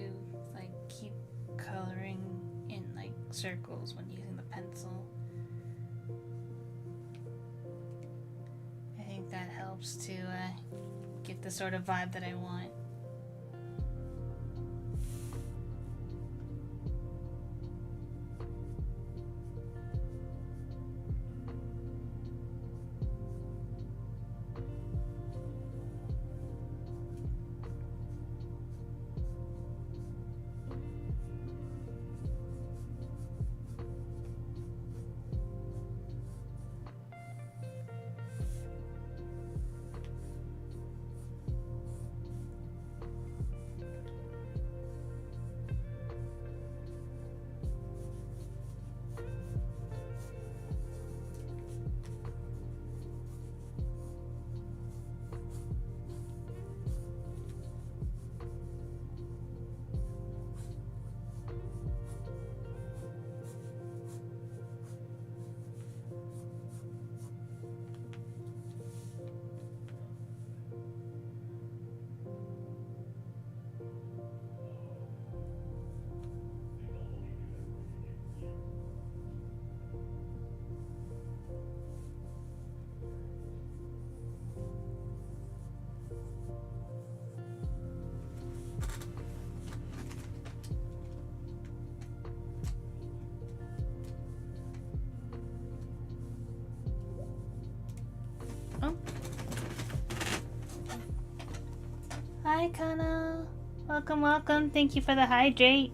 like keep coloring in like circles when using the pencil. I think that helps to get the sort of vibe that I want. Oh. Hi, Kana. Welcome, welcome. Thank you for the hydrate.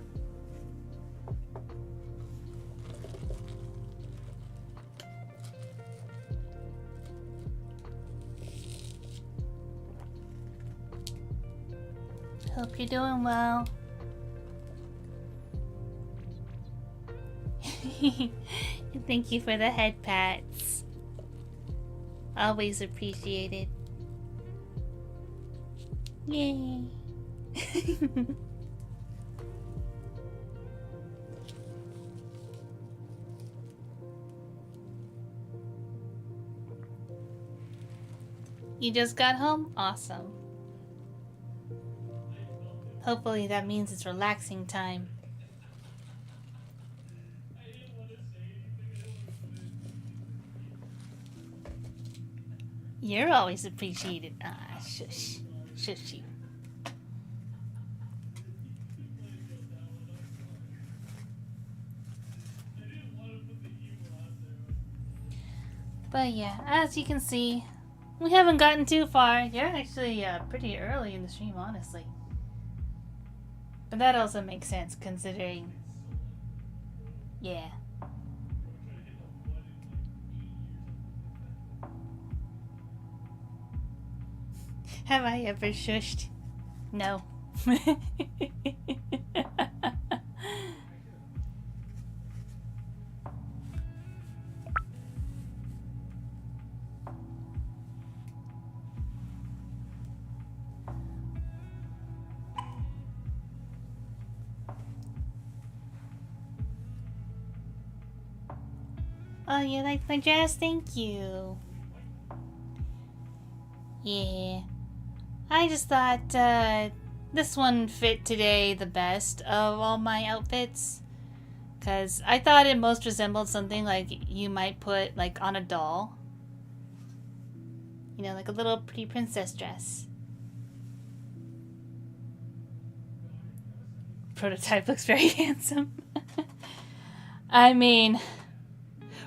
Hope you're doing well. Thank you for the head pats. Always appreciated. Yay. You just got home? Awesome. Hopefully that means it's relaxing time. You're always appreciated. Ah, shush. Shush you. But yeah, as you can see, we haven't gotten too far. You're actually pretty early in the stream, honestly. But that also makes sense considering... Yeah. Have I ever shushed? No. Oh, you like my dress? Thank you. Yeah. I just thought this one fit today the best of all my outfits. Because I thought it most resembled something like you might put like on a doll. You know, like a little pretty princess dress. Prototype looks very handsome. I mean,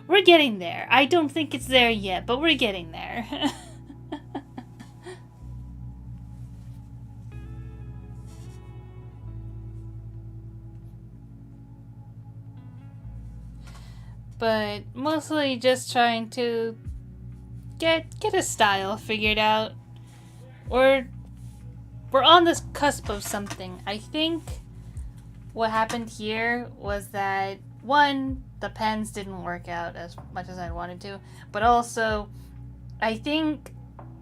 we're getting there. I don't think it's there yet, but we're getting there. But mostly just trying to get a style figured out. We're on this cusp of something. I think what happened here was that, one, the pens didn't work out as much as I wanted to, but also I think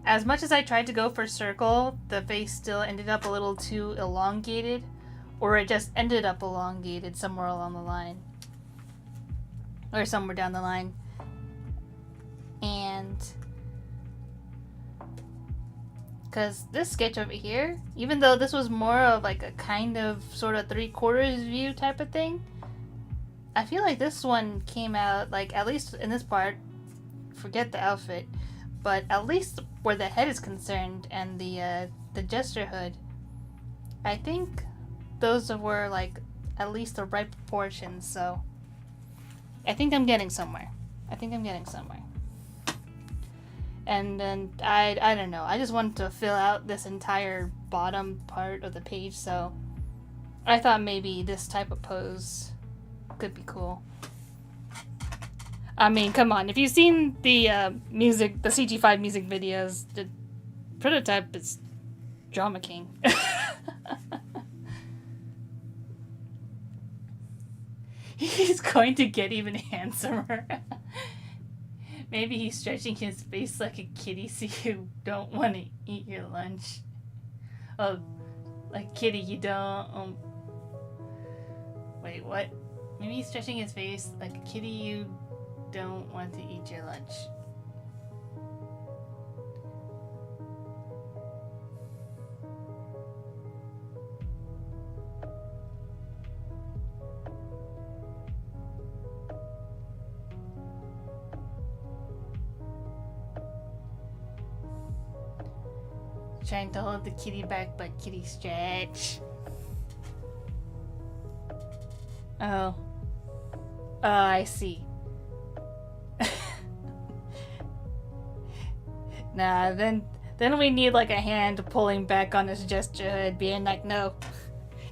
as much as I tried to go for circle, the face still ended up a little too elongated, or it just ended up elongated somewhere along the line. Or somewhere down the line. And Because this sketch over here, even though this was more of like a kind of sort of 3/4 view type of thing, I feel like this one came out, like, at least in this part, forget the outfit, but at least where the head is concerned and the gesture hood, I think those were like at least the right proportions. So I think I'm getting somewhere. And then I don't know. I just wanted to fill out this entire bottom part of the page, so I thought maybe this type of pose could be cool. I mean, come on. If you've seen the music, the CG5 music videos, the prototype is drama king. He's going to get even handsomer. Maybe he's stretching his face like a kitty so you don't want to eat your lunch. Oh, like kitty, you don't. Wait, what? Maybe he's stretching his face like a kitty, you don't want to eat your lunch. Trying to hold the kitty back, but kitty stretch. Oh. Oh, I see. Nah, then we need like a hand pulling back on his gesture hood, being like, no.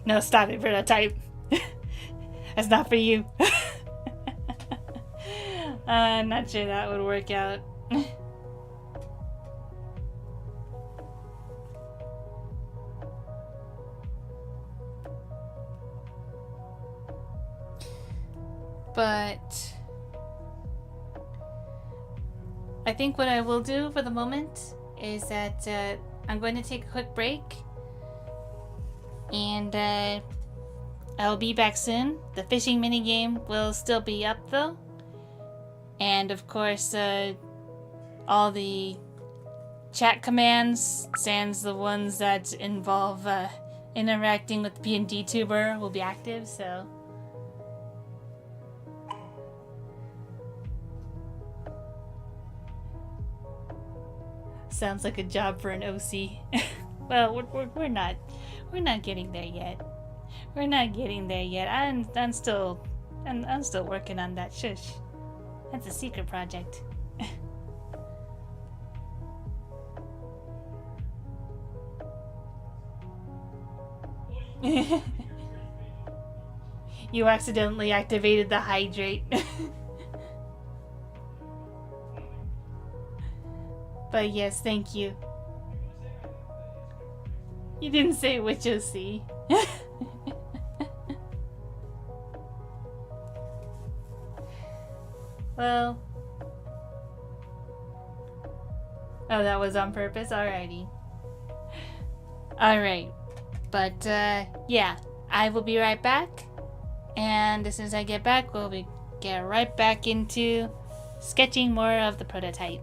No, stop it, prototype. That's not for you. Not sure that would work out. But I think what I will do for the moment is that I'm going to take a quick break, and I'll be back soon. The fishing minigame will still be up though, and of course all the chat commands, sans the ones that involve interacting with the P&D tuber, will be active. So sounds like a job for an OC. Well, we're not getting there yet. We're not getting there yet. I'm still working on that. Shush. That's a secret project. You accidentally activated the hydrate. But yes, thank you. You didn't say which OC. Well. Oh, that was on purpose? Alrighty. Alright. But, yeah. I will be right back. And as soon as I get back, we'll get right back into sketching more of the prototype.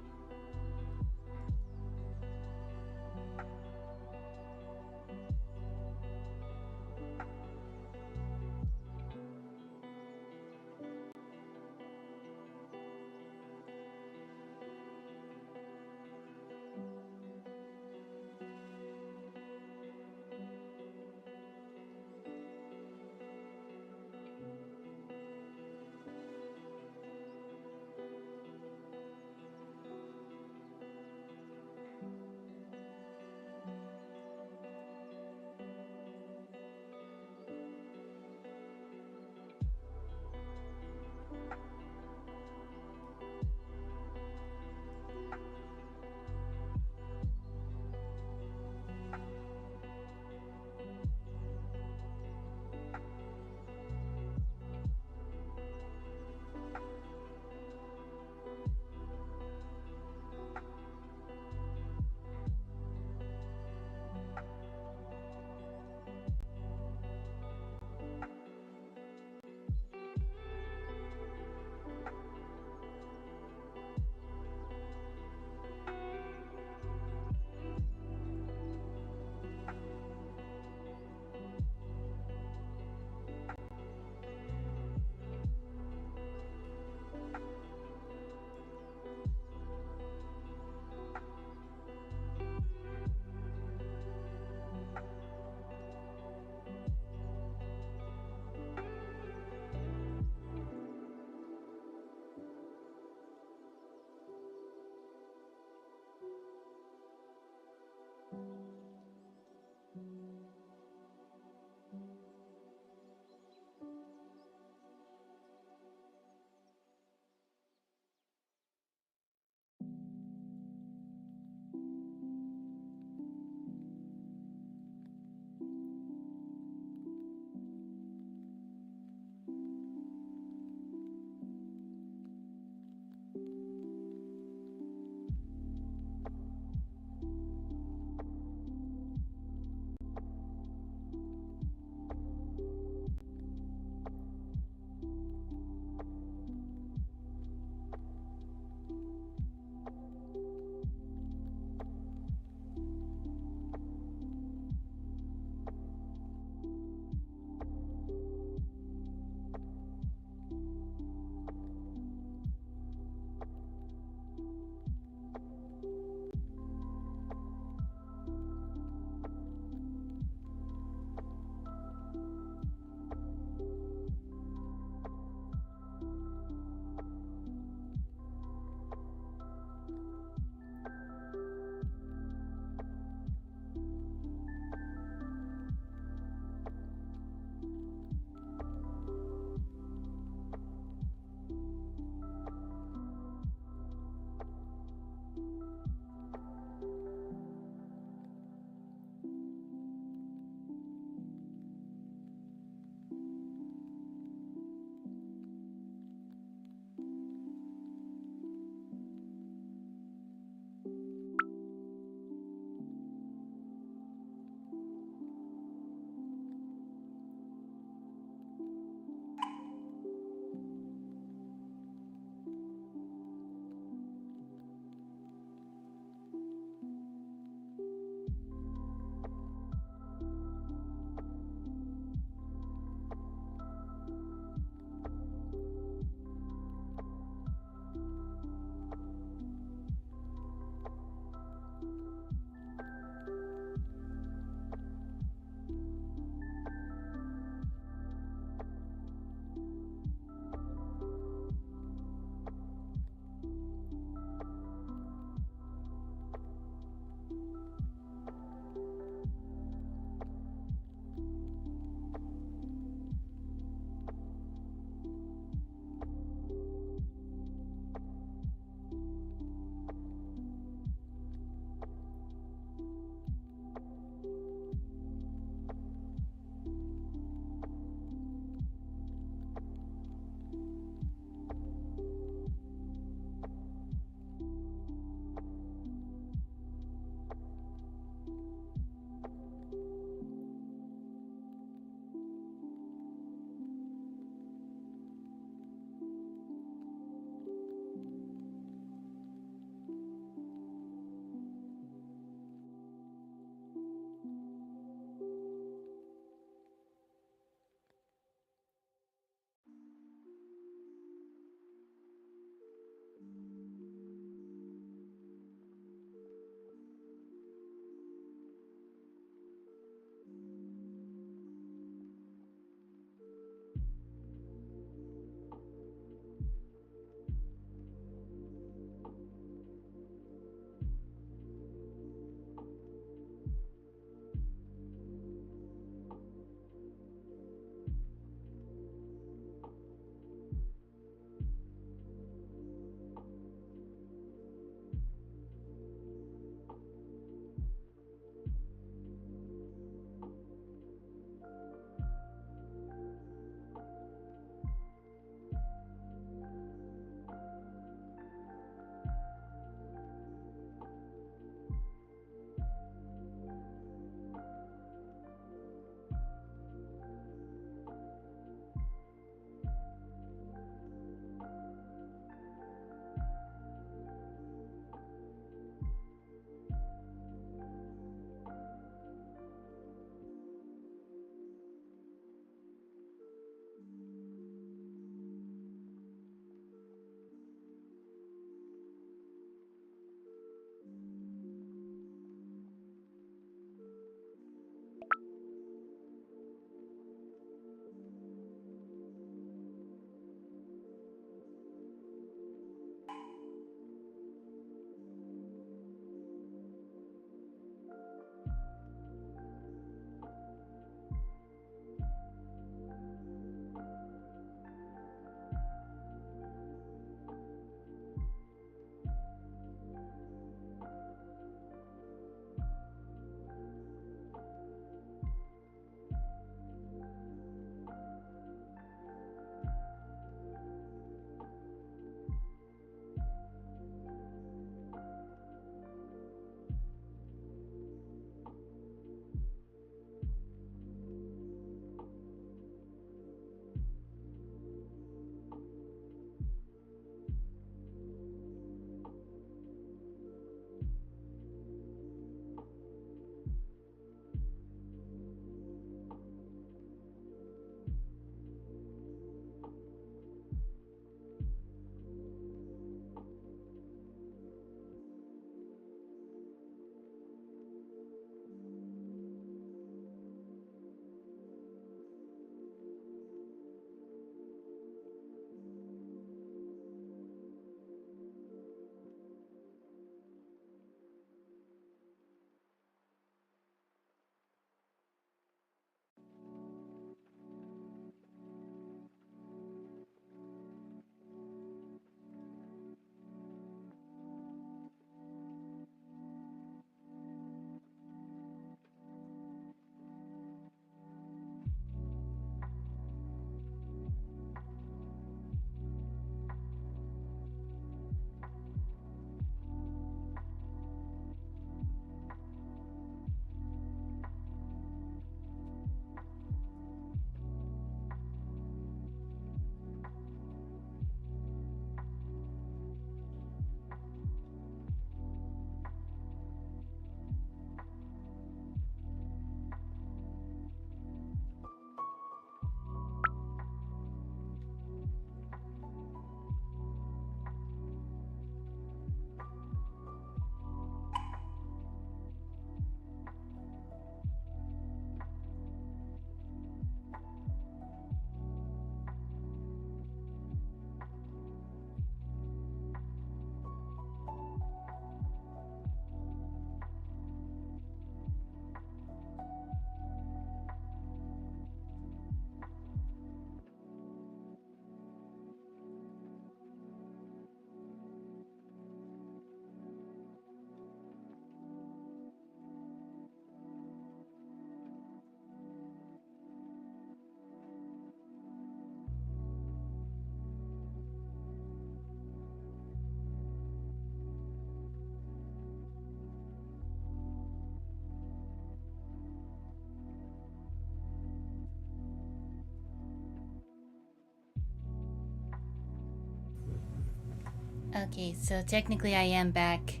Okay, so technically I am back.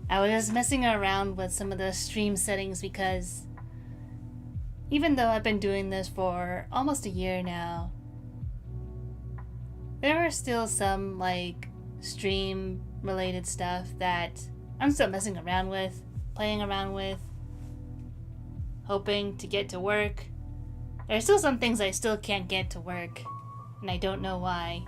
I was just messing around with some of the stream settings because even though I've been doing this for almost a year now, there are still some like stream related stuff that I'm still messing around with, playing around with, hoping to get to work. There are still some things I still can't get to work, and I don't know why.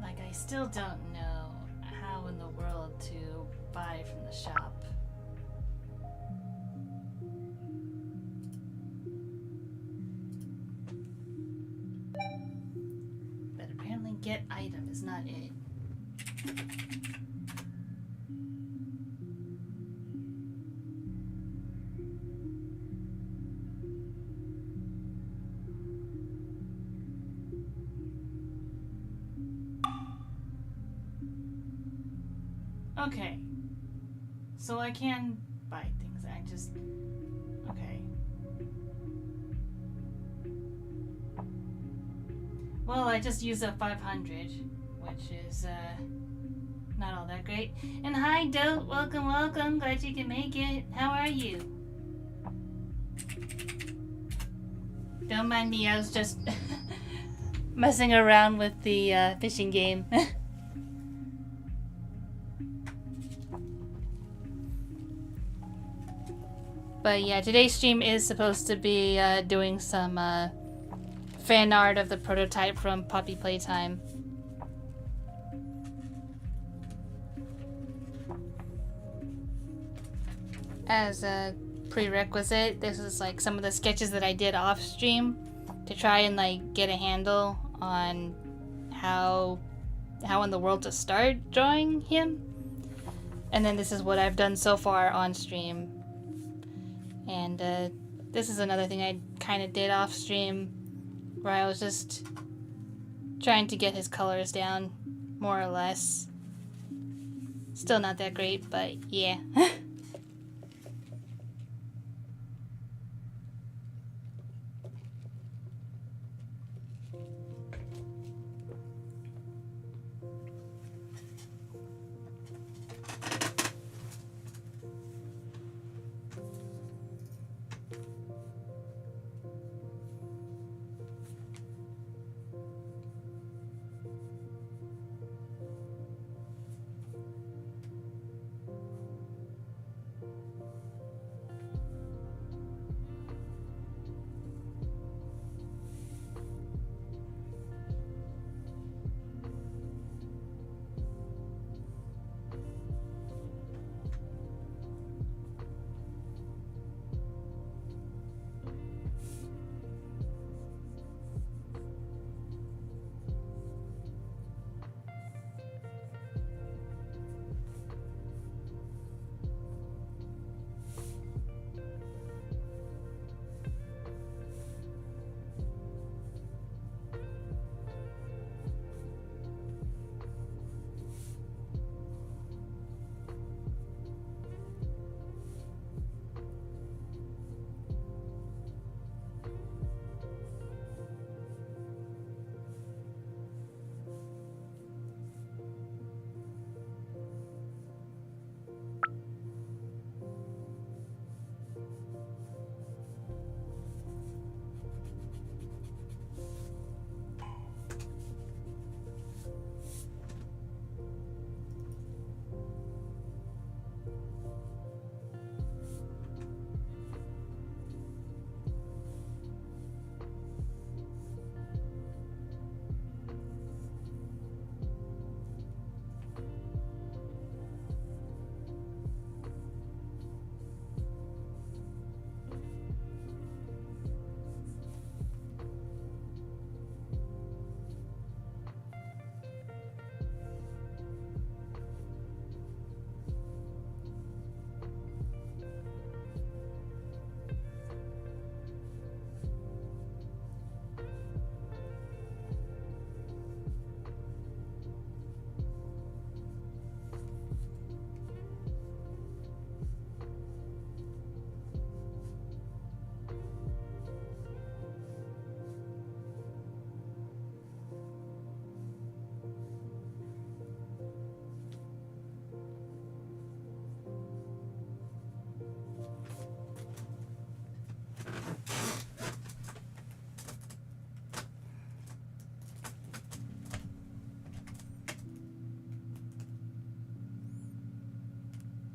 Like, I still don't know how in the world to buy from the shop. But apparently get item is not it. Okay. So I can buy things. I just... Okay. Well, I just used up 500, which is, not all that great. And hi, Dope. Welcome, welcome. Glad you can make it. How are you? Don't mind me. I was just messing around with the fishing game. But yeah, today's stream is supposed to be doing some fan art of the prototype from Poppy Playtime. As a prerequisite, this is like some of the sketches that I did off stream to try and like get a handle on how in the world to start drawing him. And then this is what I've done so far on stream. And this is another thing I kind of did off stream, where I was just trying to get his colors down, more or less. Still not that great, but yeah.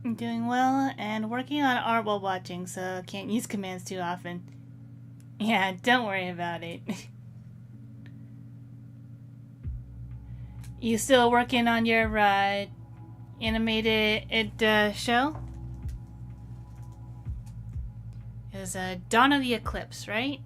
I'm doing well and working on art while watching, so can't use commands too often. Yeah, don't worry about it. You still working on your animated show? It was Dawn of the Eclipse, right?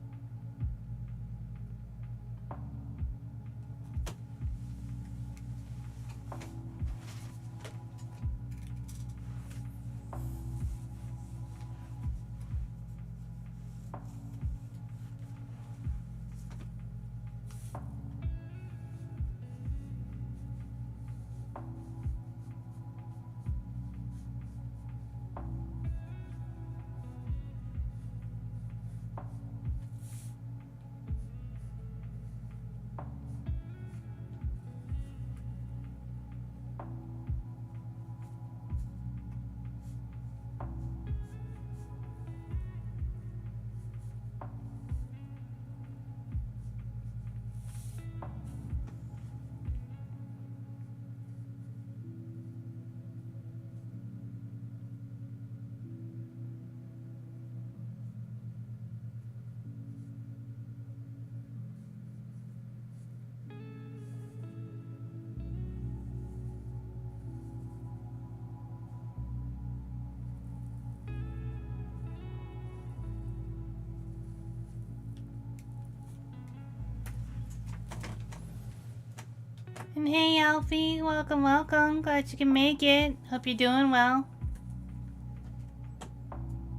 And hey Alfie, welcome, welcome. Glad you can make it. Hope you're doing well.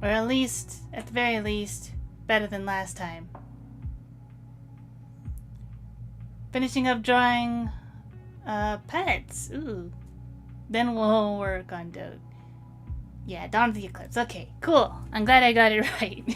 Or at least, at the very least, better than last time. Finishing up drawing pets. Ooh. Then we'll work on Dote. Yeah, Dawn of the Eclipse. Okay, cool. I'm glad I got it right.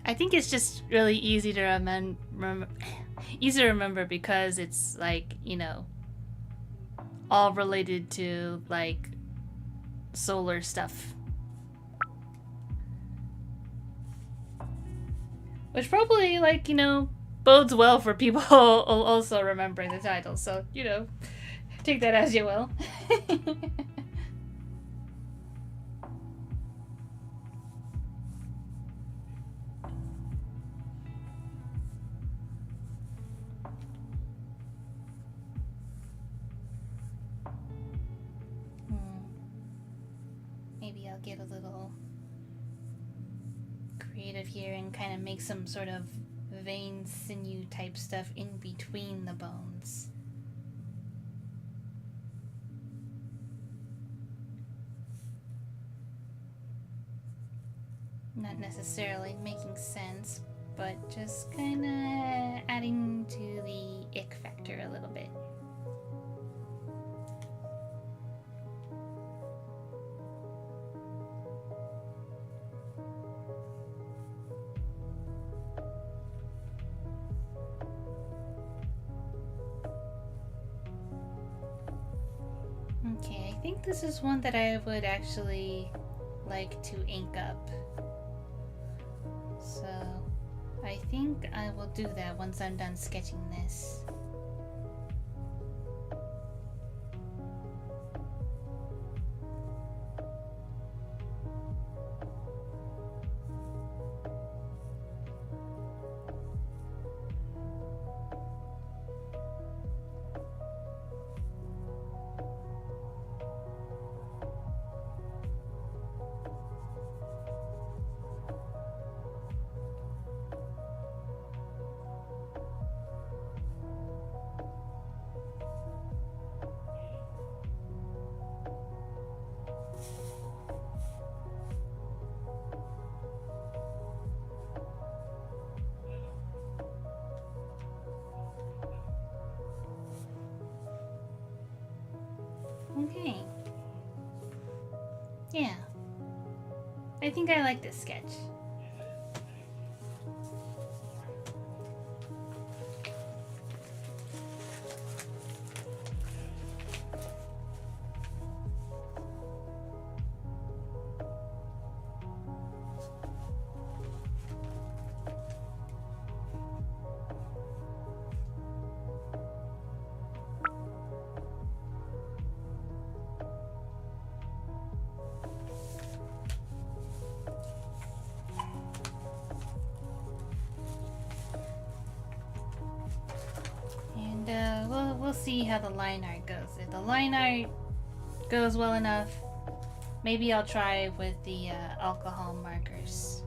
I think it's just really easy to remember because it's like, you know, all related to like solar stuff. Which probably, like, you know, bodes well for people also remembering the title. So, you know, take that as you will. Maybe I'll get a little creative here and kind of make some sort of vein sinew type stuff in between the bones. Not necessarily making sense, but just kind of adding to the ick factor a little bit. Okay, I think this is one that I would actually like to ink up. So I think I will do that once I'm done sketching this. Okay. Yeah. I think I like this sketch. And we'll see how the line art goes. If the line art goes well enough, maybe I'll try with the alcohol markers.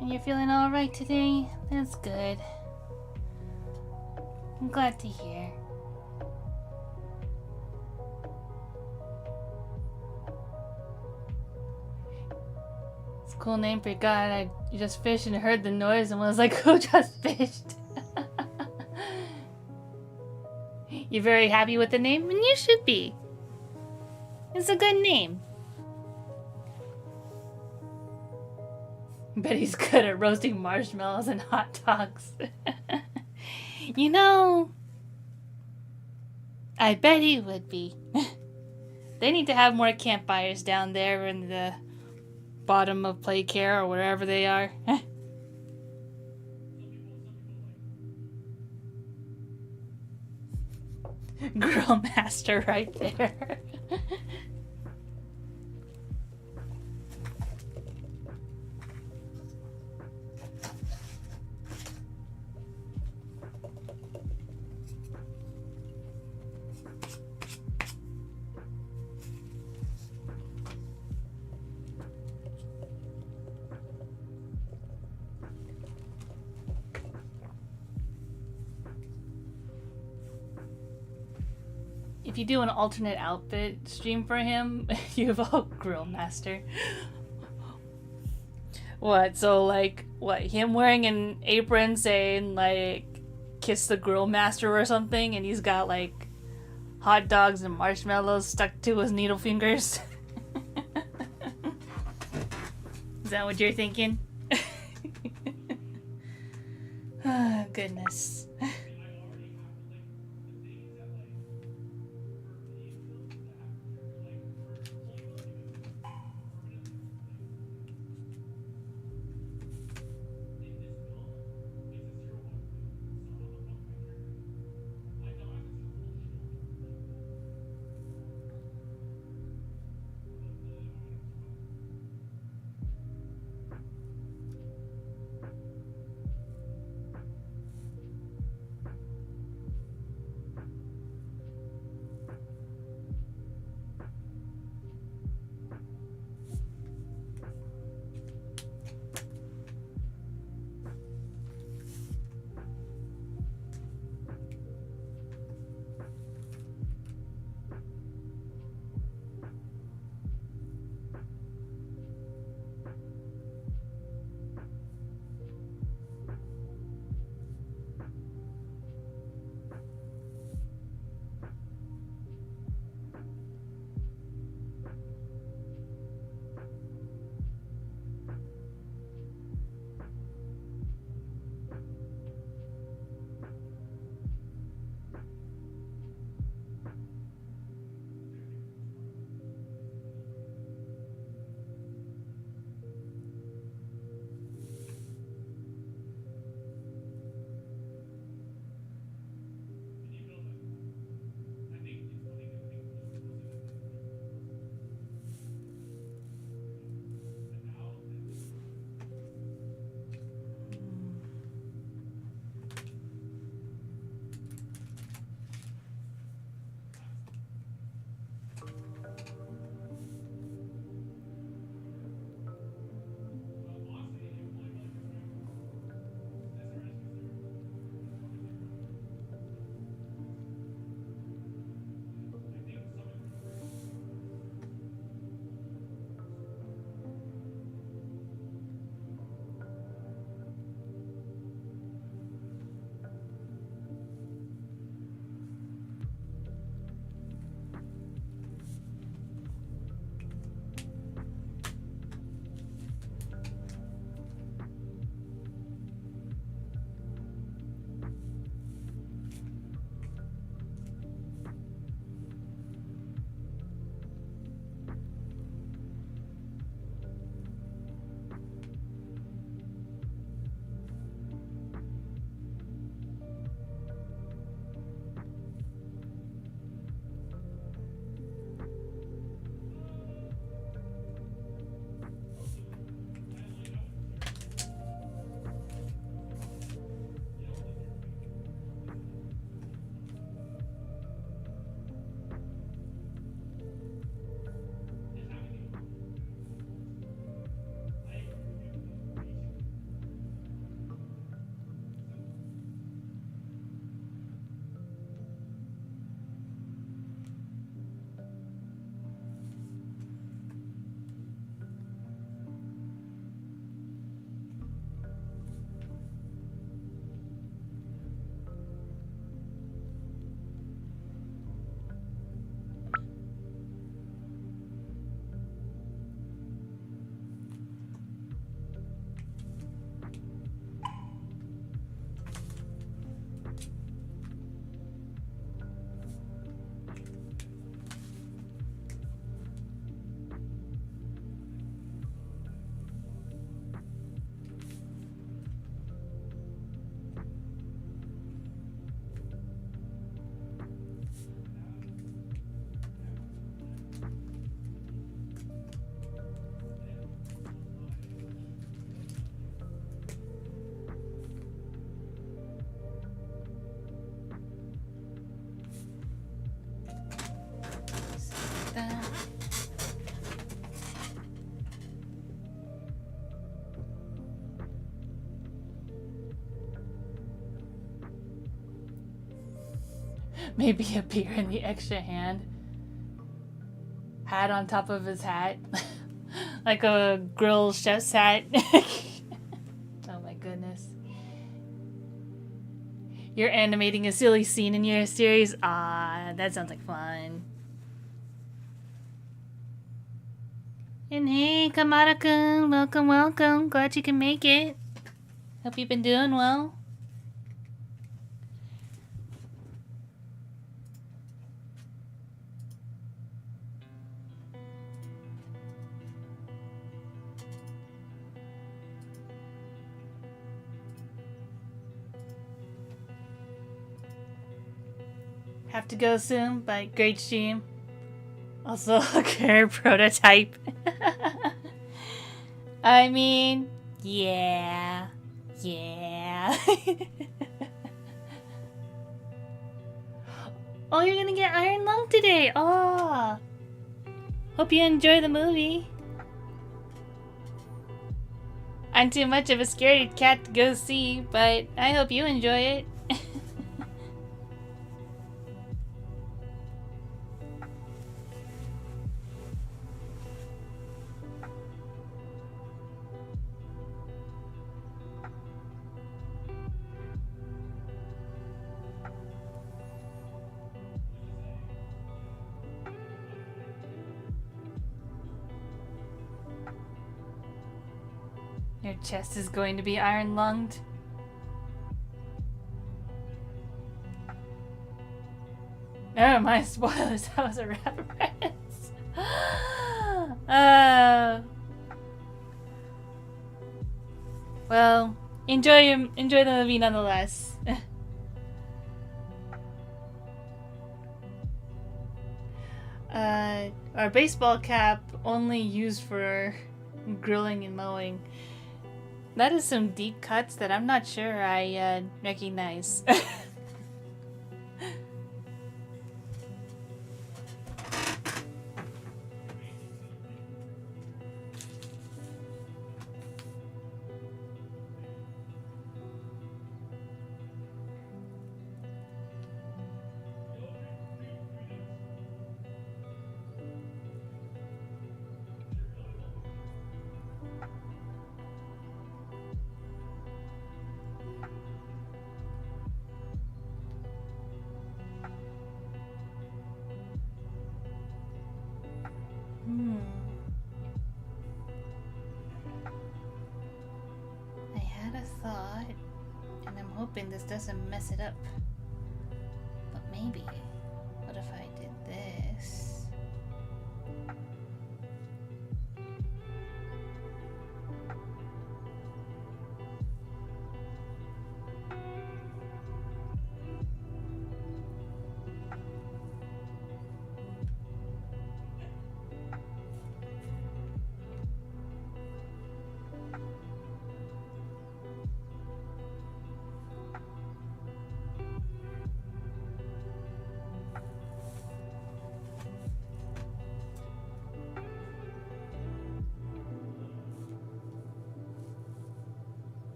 And you're feeling alright today? That's good. I'm glad to hear. It's a cool name for a guy. I just fished and heard the noise and was like, who just fished? You're very happy with the name? And you should be. It's a good name. Bet he's good at roasting marshmallows and hot dogs. You know, I bet he would be. They need to have more campfires down there in the bottom of Playcare or wherever they are. Grill master right there. If you do an alternate outfit stream for him, you have a grill master. What? So like, what? Him wearing an apron saying like, "Kiss the grill master" or something, and he's got like hot dogs and marshmallows stuck to his needle fingers. Is that what you're thinking? Oh, goodness. maybe appear in the extra hand. Hat on top of his hat. Like a grill chef's hat. Oh my goodness. You're animating a silly scene in your series? Ah, that sounds like fun. And hey, Kamara-kun, welcome, welcome. Glad you can make it. Hope you've been doing well. Have to go soon, but great stream. Also, a care prototype. I mean, yeah. Oh, you're gonna get Iron Lung today. Oh. Hope you enjoy the movie. I'm too much of a scaredy cat to go see, but I hope you enjoy it. Your chest is going to be iron-lunged. Never mind spoilers, that was a reference. Well, enjoy the movie nonetheless. Our baseball cap only used for grilling and mowing. That is some deep cuts that I'm not sure I recognize. I had a thought, and I'm hoping this doesn't mess it up. But maybe, what if I did this?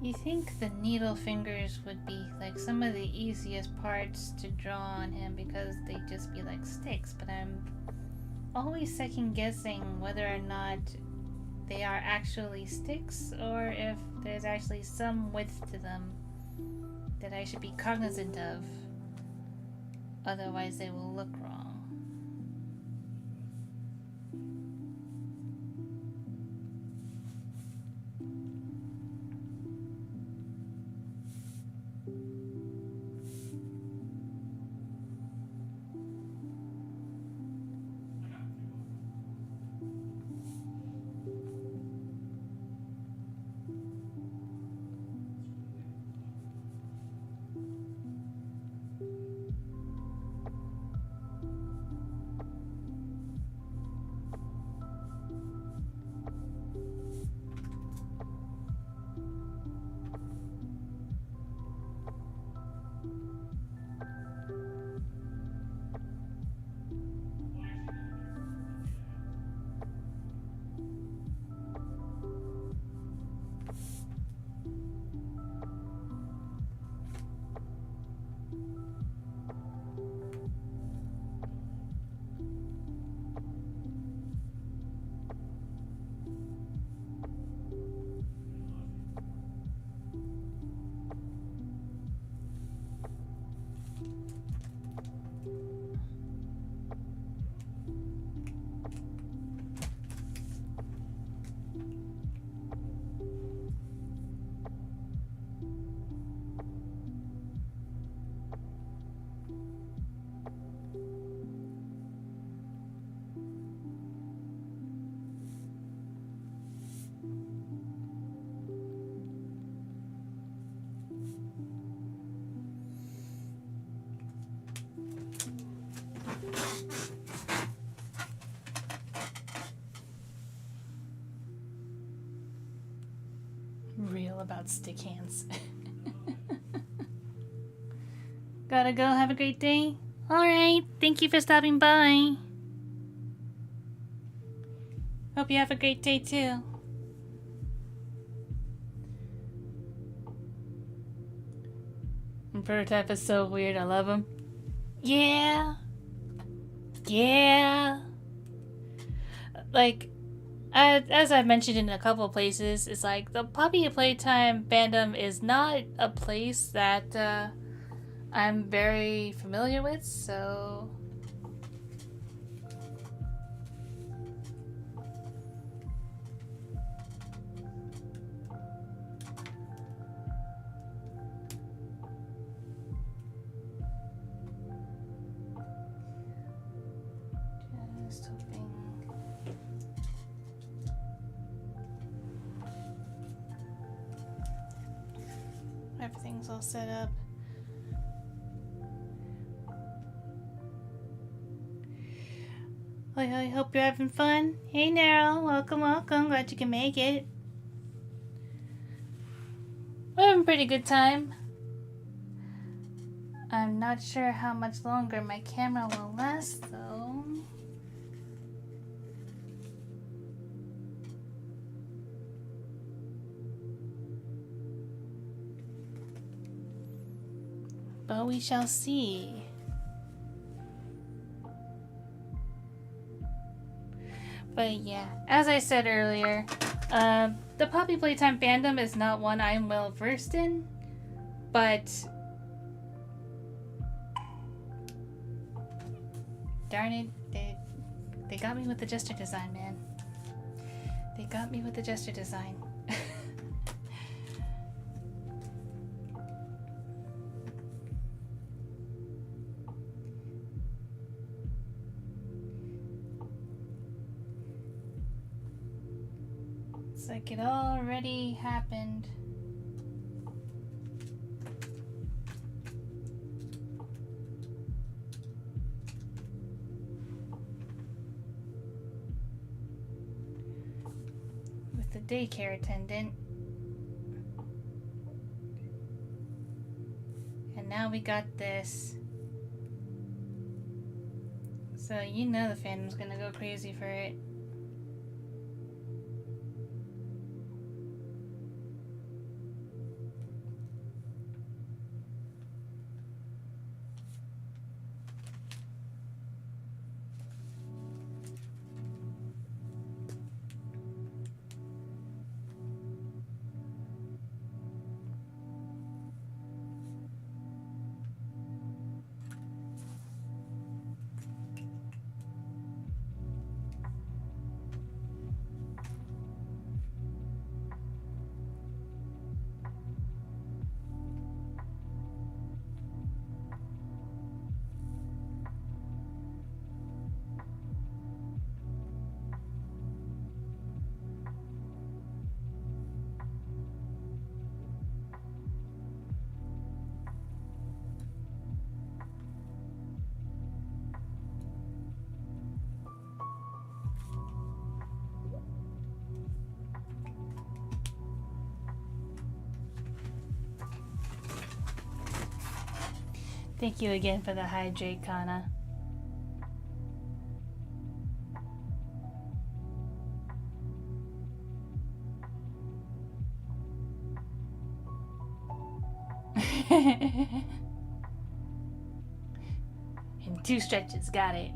You think the needle fingers would be like some of the easiest parts to draw on him because they'd just be like sticks, but I'm always second guessing whether or not they are actually sticks or if there's actually some width to them that I should be cognizant of. Otherwise, they will look wrong. Real about stick hands. Gotta go, have a great day. Alright, thank you for stopping by. Hope you have a great day too. And prototype is so weird, I love him. Yeah. Yeah. Like, as I've mentioned in a couple places, it's like the Poppy Playtime fandom is not a place that I'm very familiar with, so just hoping. Everything's all set up. Well, I hope you're having fun. Hey, Nero, welcome, welcome. Glad you can make it. We're having a pretty good time. I'm not sure how much longer my camera will last, though. But we shall see. But yeah, as I said earlier, the Poppy Playtime fandom is not one I'm well versed in, but darn it, they got me with the gesture design, man. They got me with the gesture design. It's like it already happened. With the daycare attendant. And now we got this. So you know the fandom's gonna go crazy for it. Thank you again for the hydrate, Kana. In 2 stretches, got it.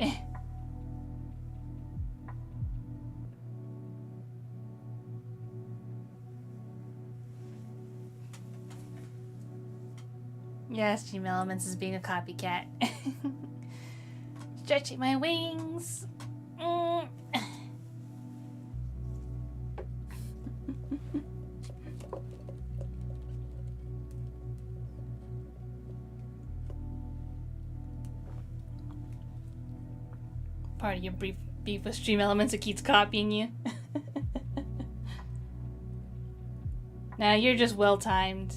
Yes, Stream Elements is being a copycat. Stretching my wings. Part of your beef with Stream Elements, it keeps copying you. Now you're just well timed.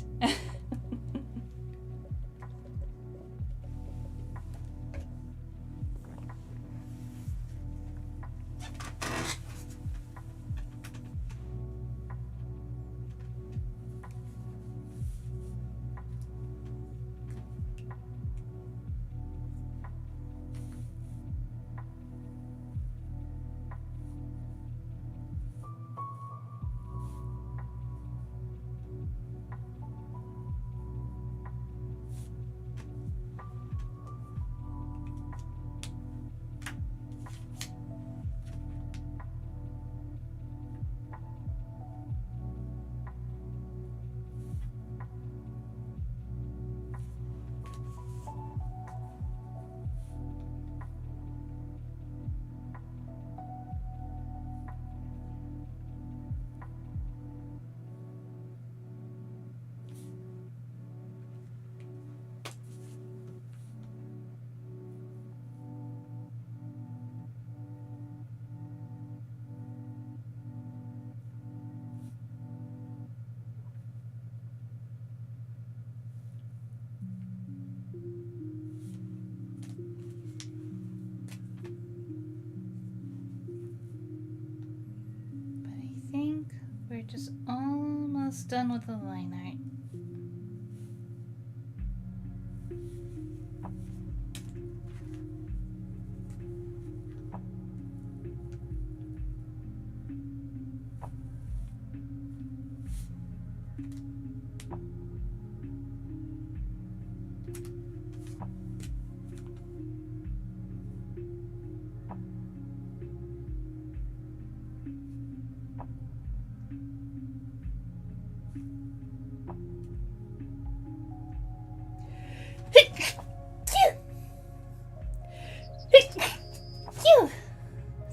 We're just almost done with the line art.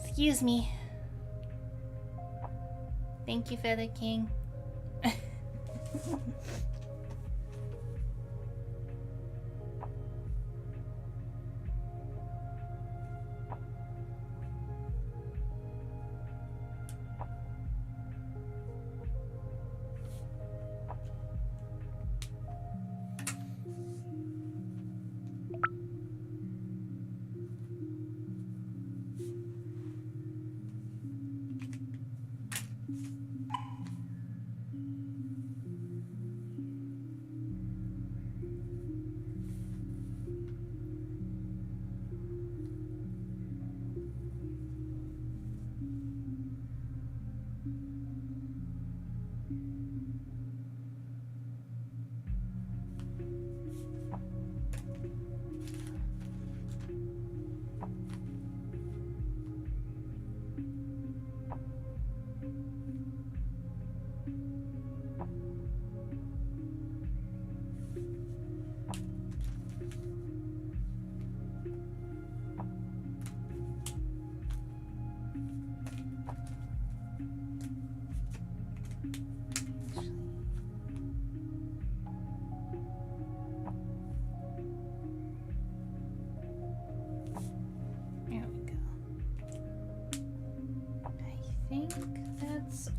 Excuse me. Thank you, Feather King.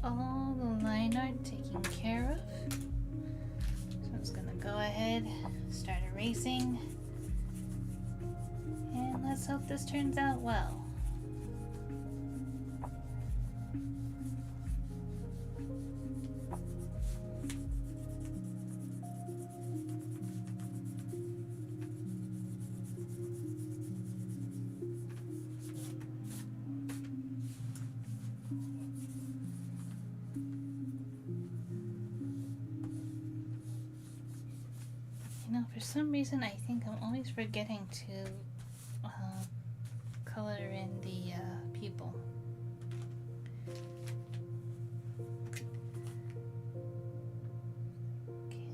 All the line art taken care of. So I'm just gonna go ahead, start erasing, and let's hope this turns out well. For some reason, I think I'm always forgetting to color in the people.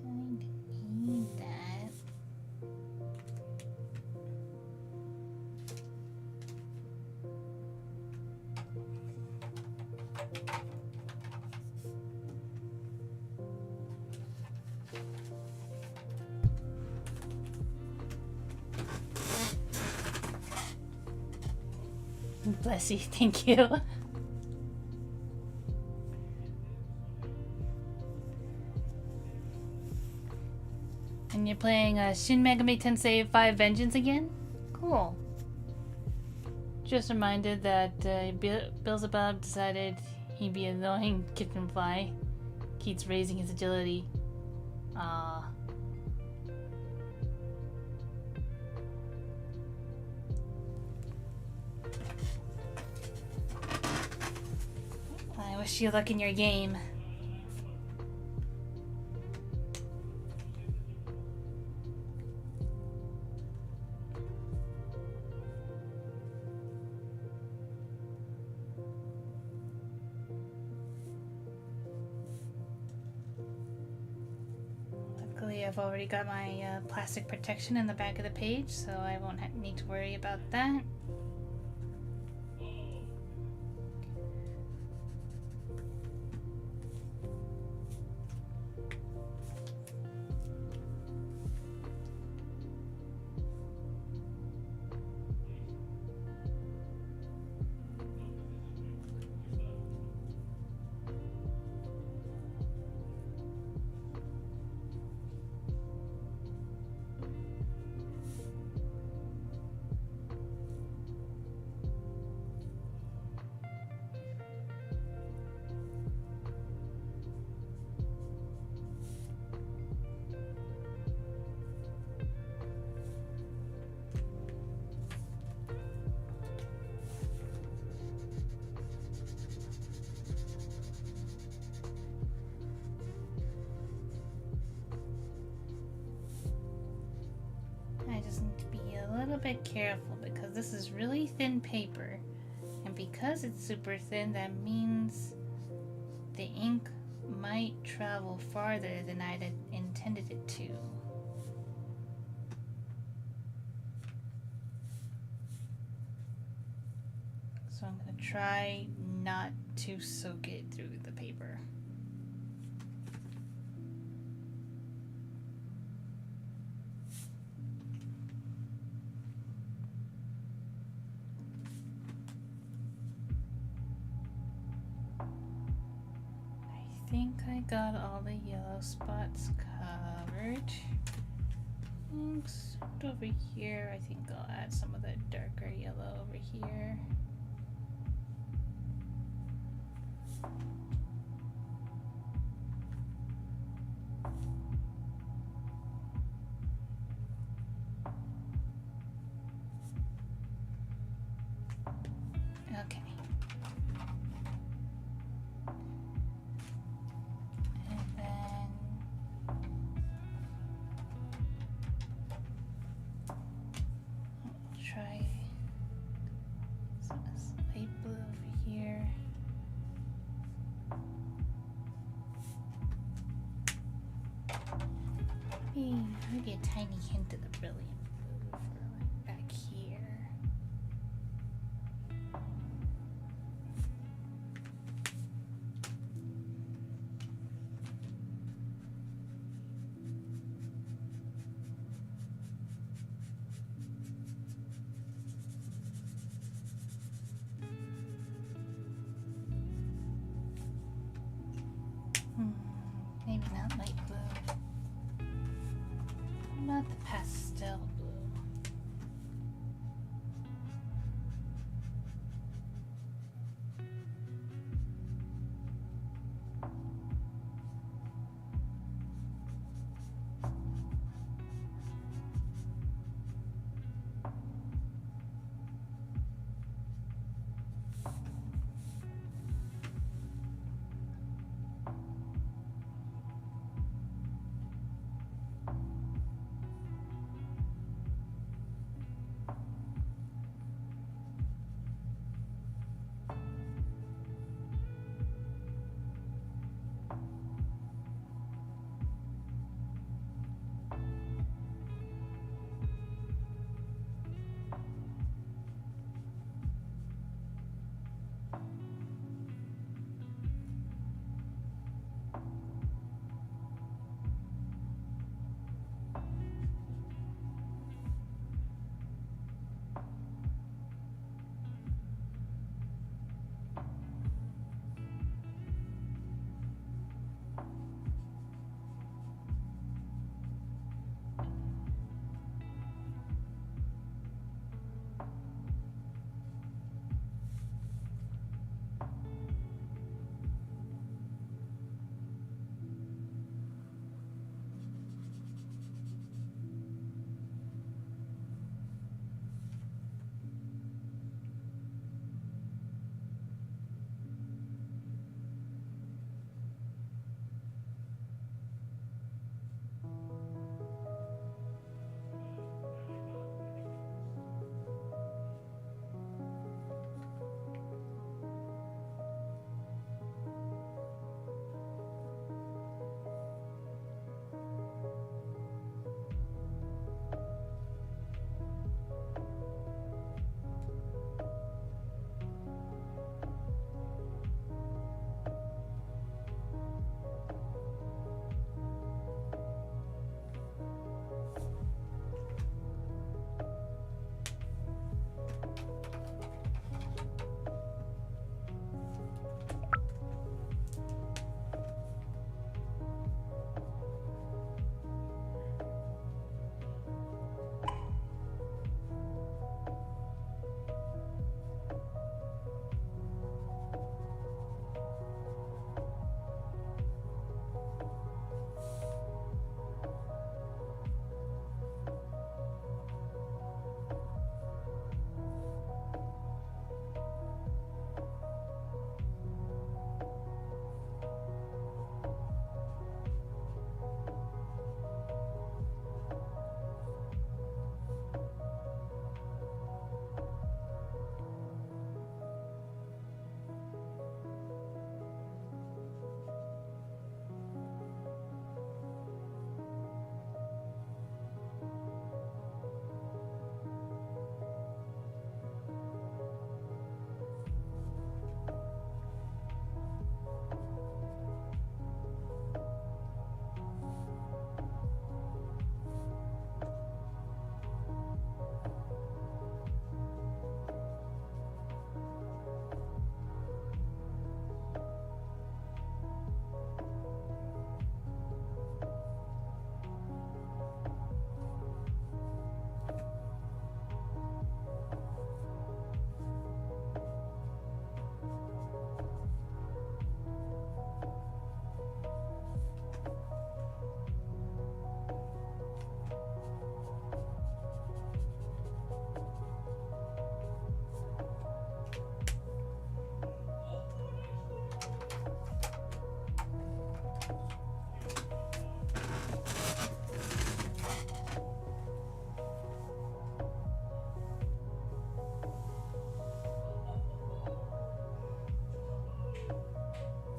Kind of need that. Bless you, thank you. And you're playing Shin Megami Tensei 5 Vengeance again? Cool. Just reminded that Beelzebub decided he'd be annoying Kittenfly. Keeps raising his agility. Ah. I wish you luck in your game. Luckily, I've already got my plastic protection in the back of the page, so I won't need to worry about that. I just need to be a little bit careful because this is really thin paper, and because it's super thin, that means the ink might travel farther than I'd intended it to. So I'm going to try not to soak it through the paper. I think I got all the yellow spots covered. Except over here, I think I'll add some of the darker yellow over here. Okay. And then I'll try some light blue over here. Maybe a tiny hint of the brilliant blue for like back here. Maybe not light blue. Not the pastel blue.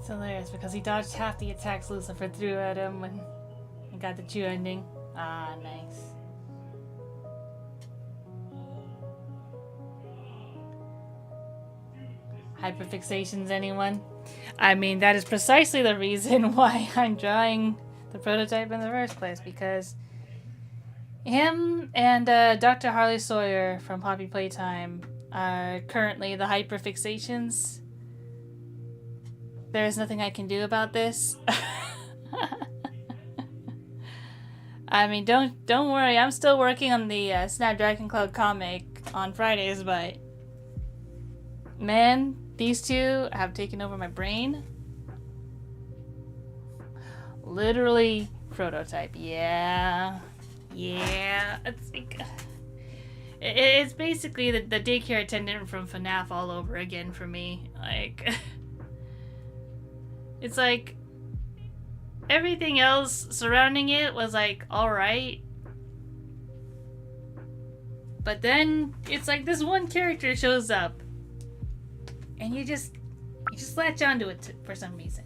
It's hilarious because he dodged half the attacks Lucifer threw at him when he got the Chew ending. Ah, nice. Hyperfixations, anyone? I mean, that is precisely the reason why I'm drawing the prototype in the first place, because him and Dr. Harley Sawyer from Poppy Playtime are currently the hyperfixations. There is nothing I can do about this. I mean, don't worry. I'm still working on the Snapdragon Cloud comic on Fridays, but man, these two have taken over my brain. Literally prototype. Yeah. It's like, it's basically the daycare attendant from FNAF all over again for me. Like, it's like everything else surrounding it was like alright, but then it's like this one character shows up and you just latch onto it for some reason.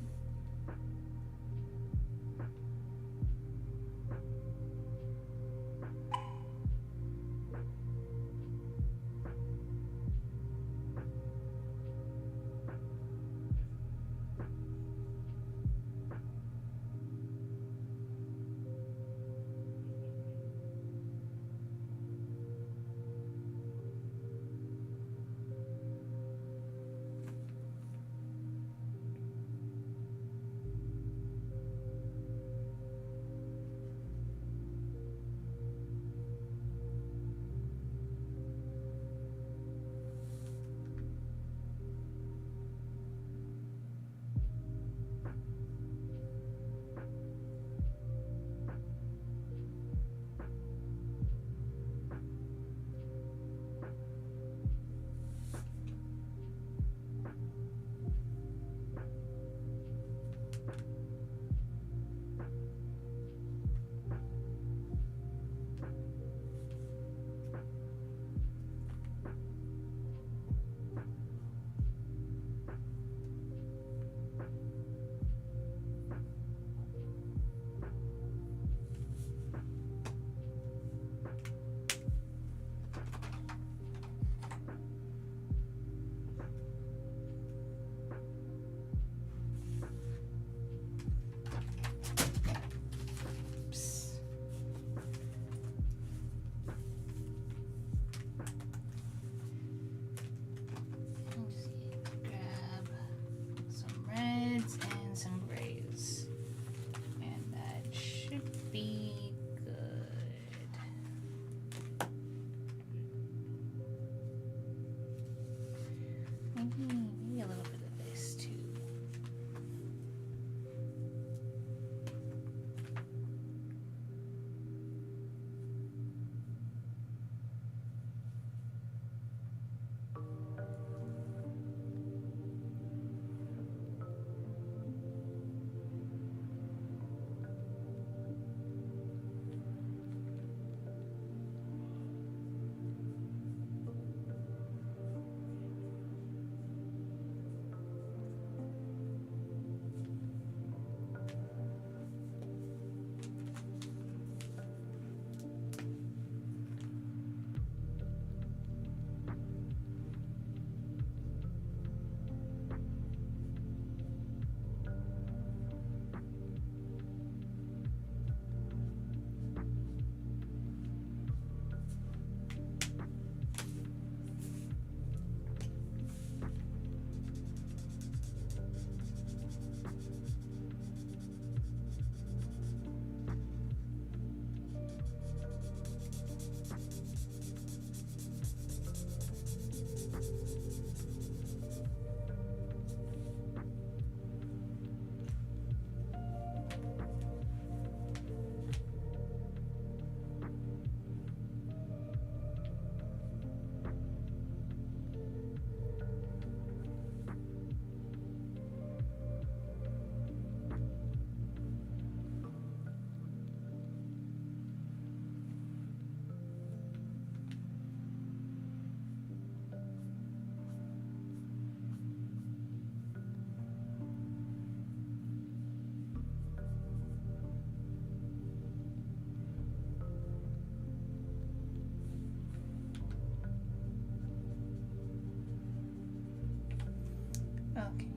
Okay,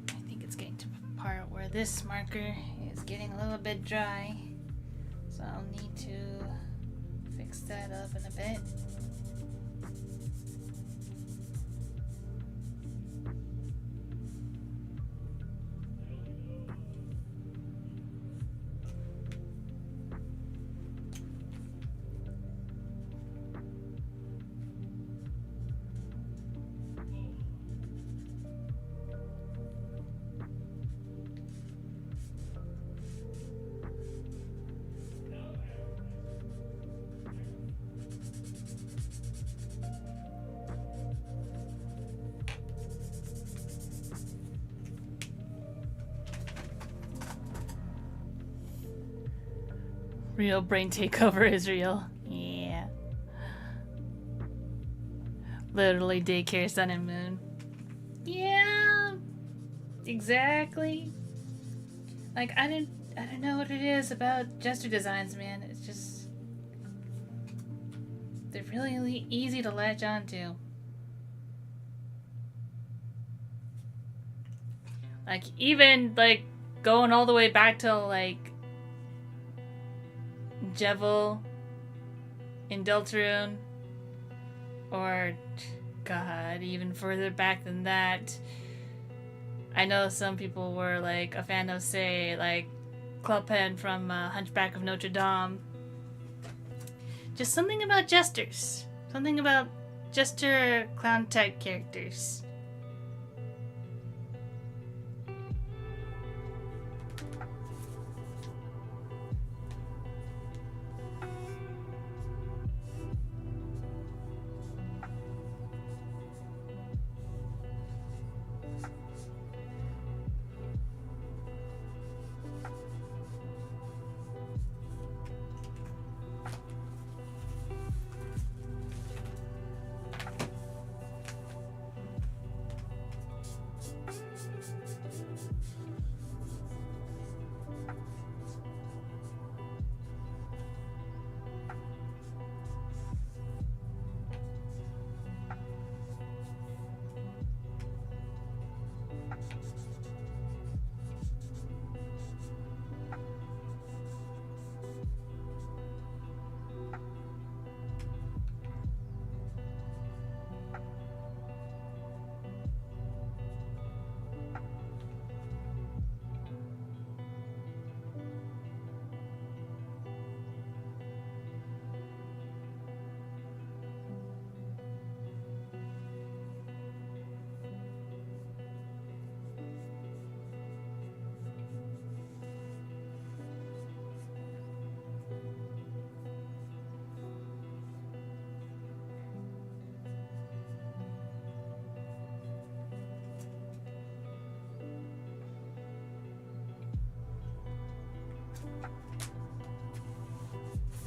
I think it's getting to the part where this marker is getting a little bit dry, so I'll need to fix that up in a bit. Real brain takeover is real. Yeah. Literally daycare sun and moon. Yeah. Exactly. Like I don't know what it is about gesture designs, man. It's just they're really easy to latch onto. Like even like going all the way back to like Jevil in Deltarune, or God, even further back than that. I know some people were like a fan of, say, like Clubhead from Hunchback of Notre Dame. Just something about jesters. Something about jester clown type characters.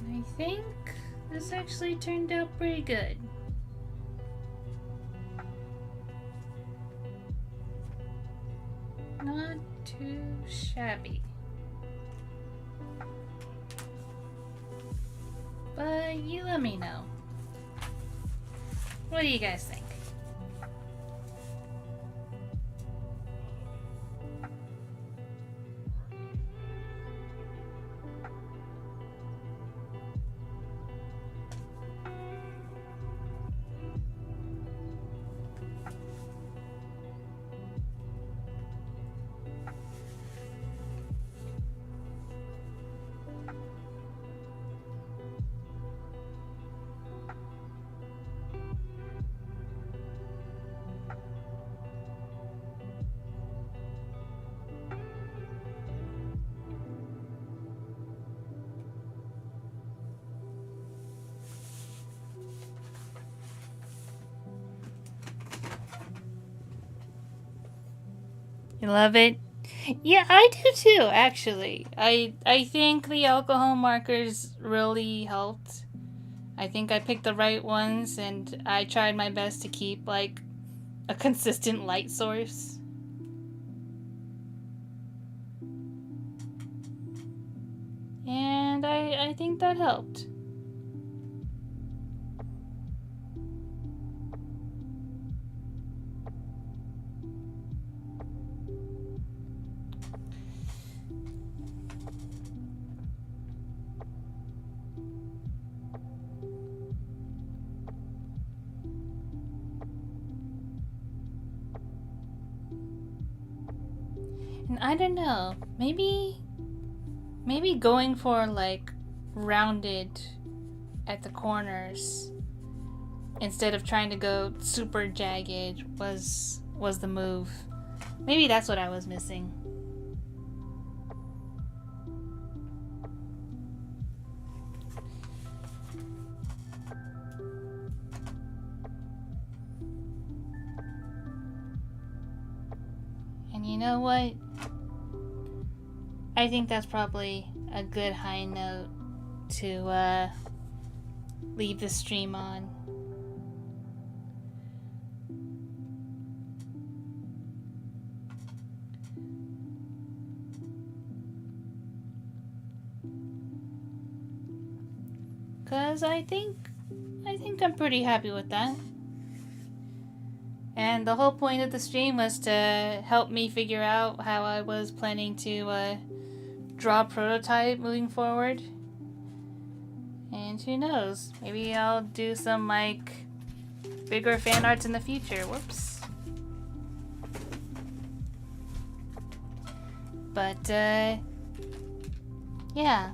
I think this actually turned out pretty good. Not too shabby. But you let me know. What do you guys think? You love it? Yeah, I do too, actually. I think the alcohol markers really helped. I think I picked the right ones, and I tried my best to keep like a consistent light source. And I think that helped. And I don't know, maybe going for like rounded at the corners instead of trying to go super jagged was the move. Maybe that's what I was missing. And you know what? I think that's probably a good high note to leave the stream on. Cause I think I'm pretty happy with that. And the whole point of the stream was to help me figure out how I was planning to draw a prototype moving forward. And who knows, maybe I'll do some like bigger fan arts in the future. Whoops. But yeah,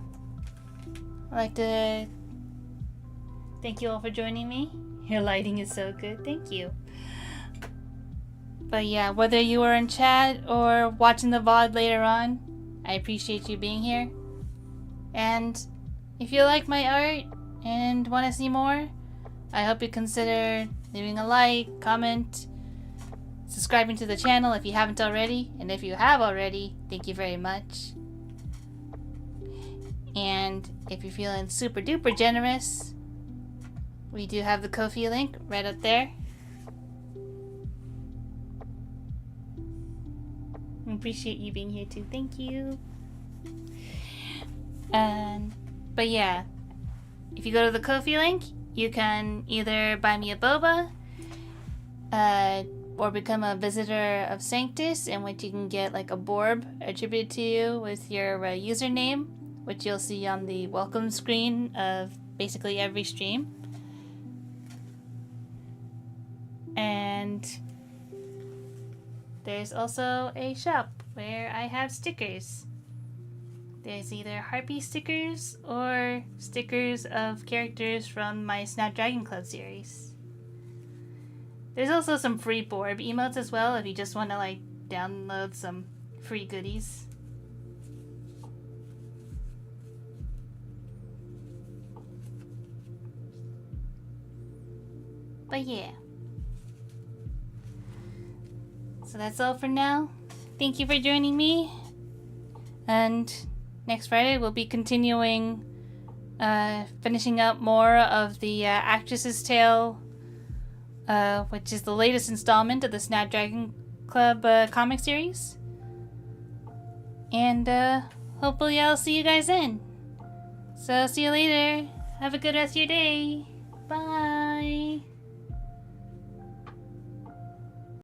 I'd like to thank you all for joining me. Your lighting is so good, thank you. But yeah, whether you were in chat or watching the VOD later on, I appreciate you being here. And if you like my art and want to see more, I hope you consider leaving a like, comment, subscribing to the channel if you haven't already. And if you have already, thank you very much. And if you're feeling super duper generous, we do have the Ko-fi link right up there. I appreciate you being here too. Thank you. But yeah, if you go to the Ko-fi link, you can either buy me a boba, or become a visitor of Sanctus, in which you can get like a borb attributed to you with your username, which you'll see on the welcome screen of basically every stream. And there's also a shop where I have stickers. There's either Harpy stickers or stickers of characters from my Snapdragon Club series. There's also some free borb emotes as well if you just want to like download some free goodies. But yeah. So that's all for now. Thank you for joining me. And next Friday we'll be continuing finishing up more of the Actress's Tale, which is the latest installment of the Snapdragon Club comic series. And hopefully I'll see you guys then. So see you later. Have a good rest of your day. Bye.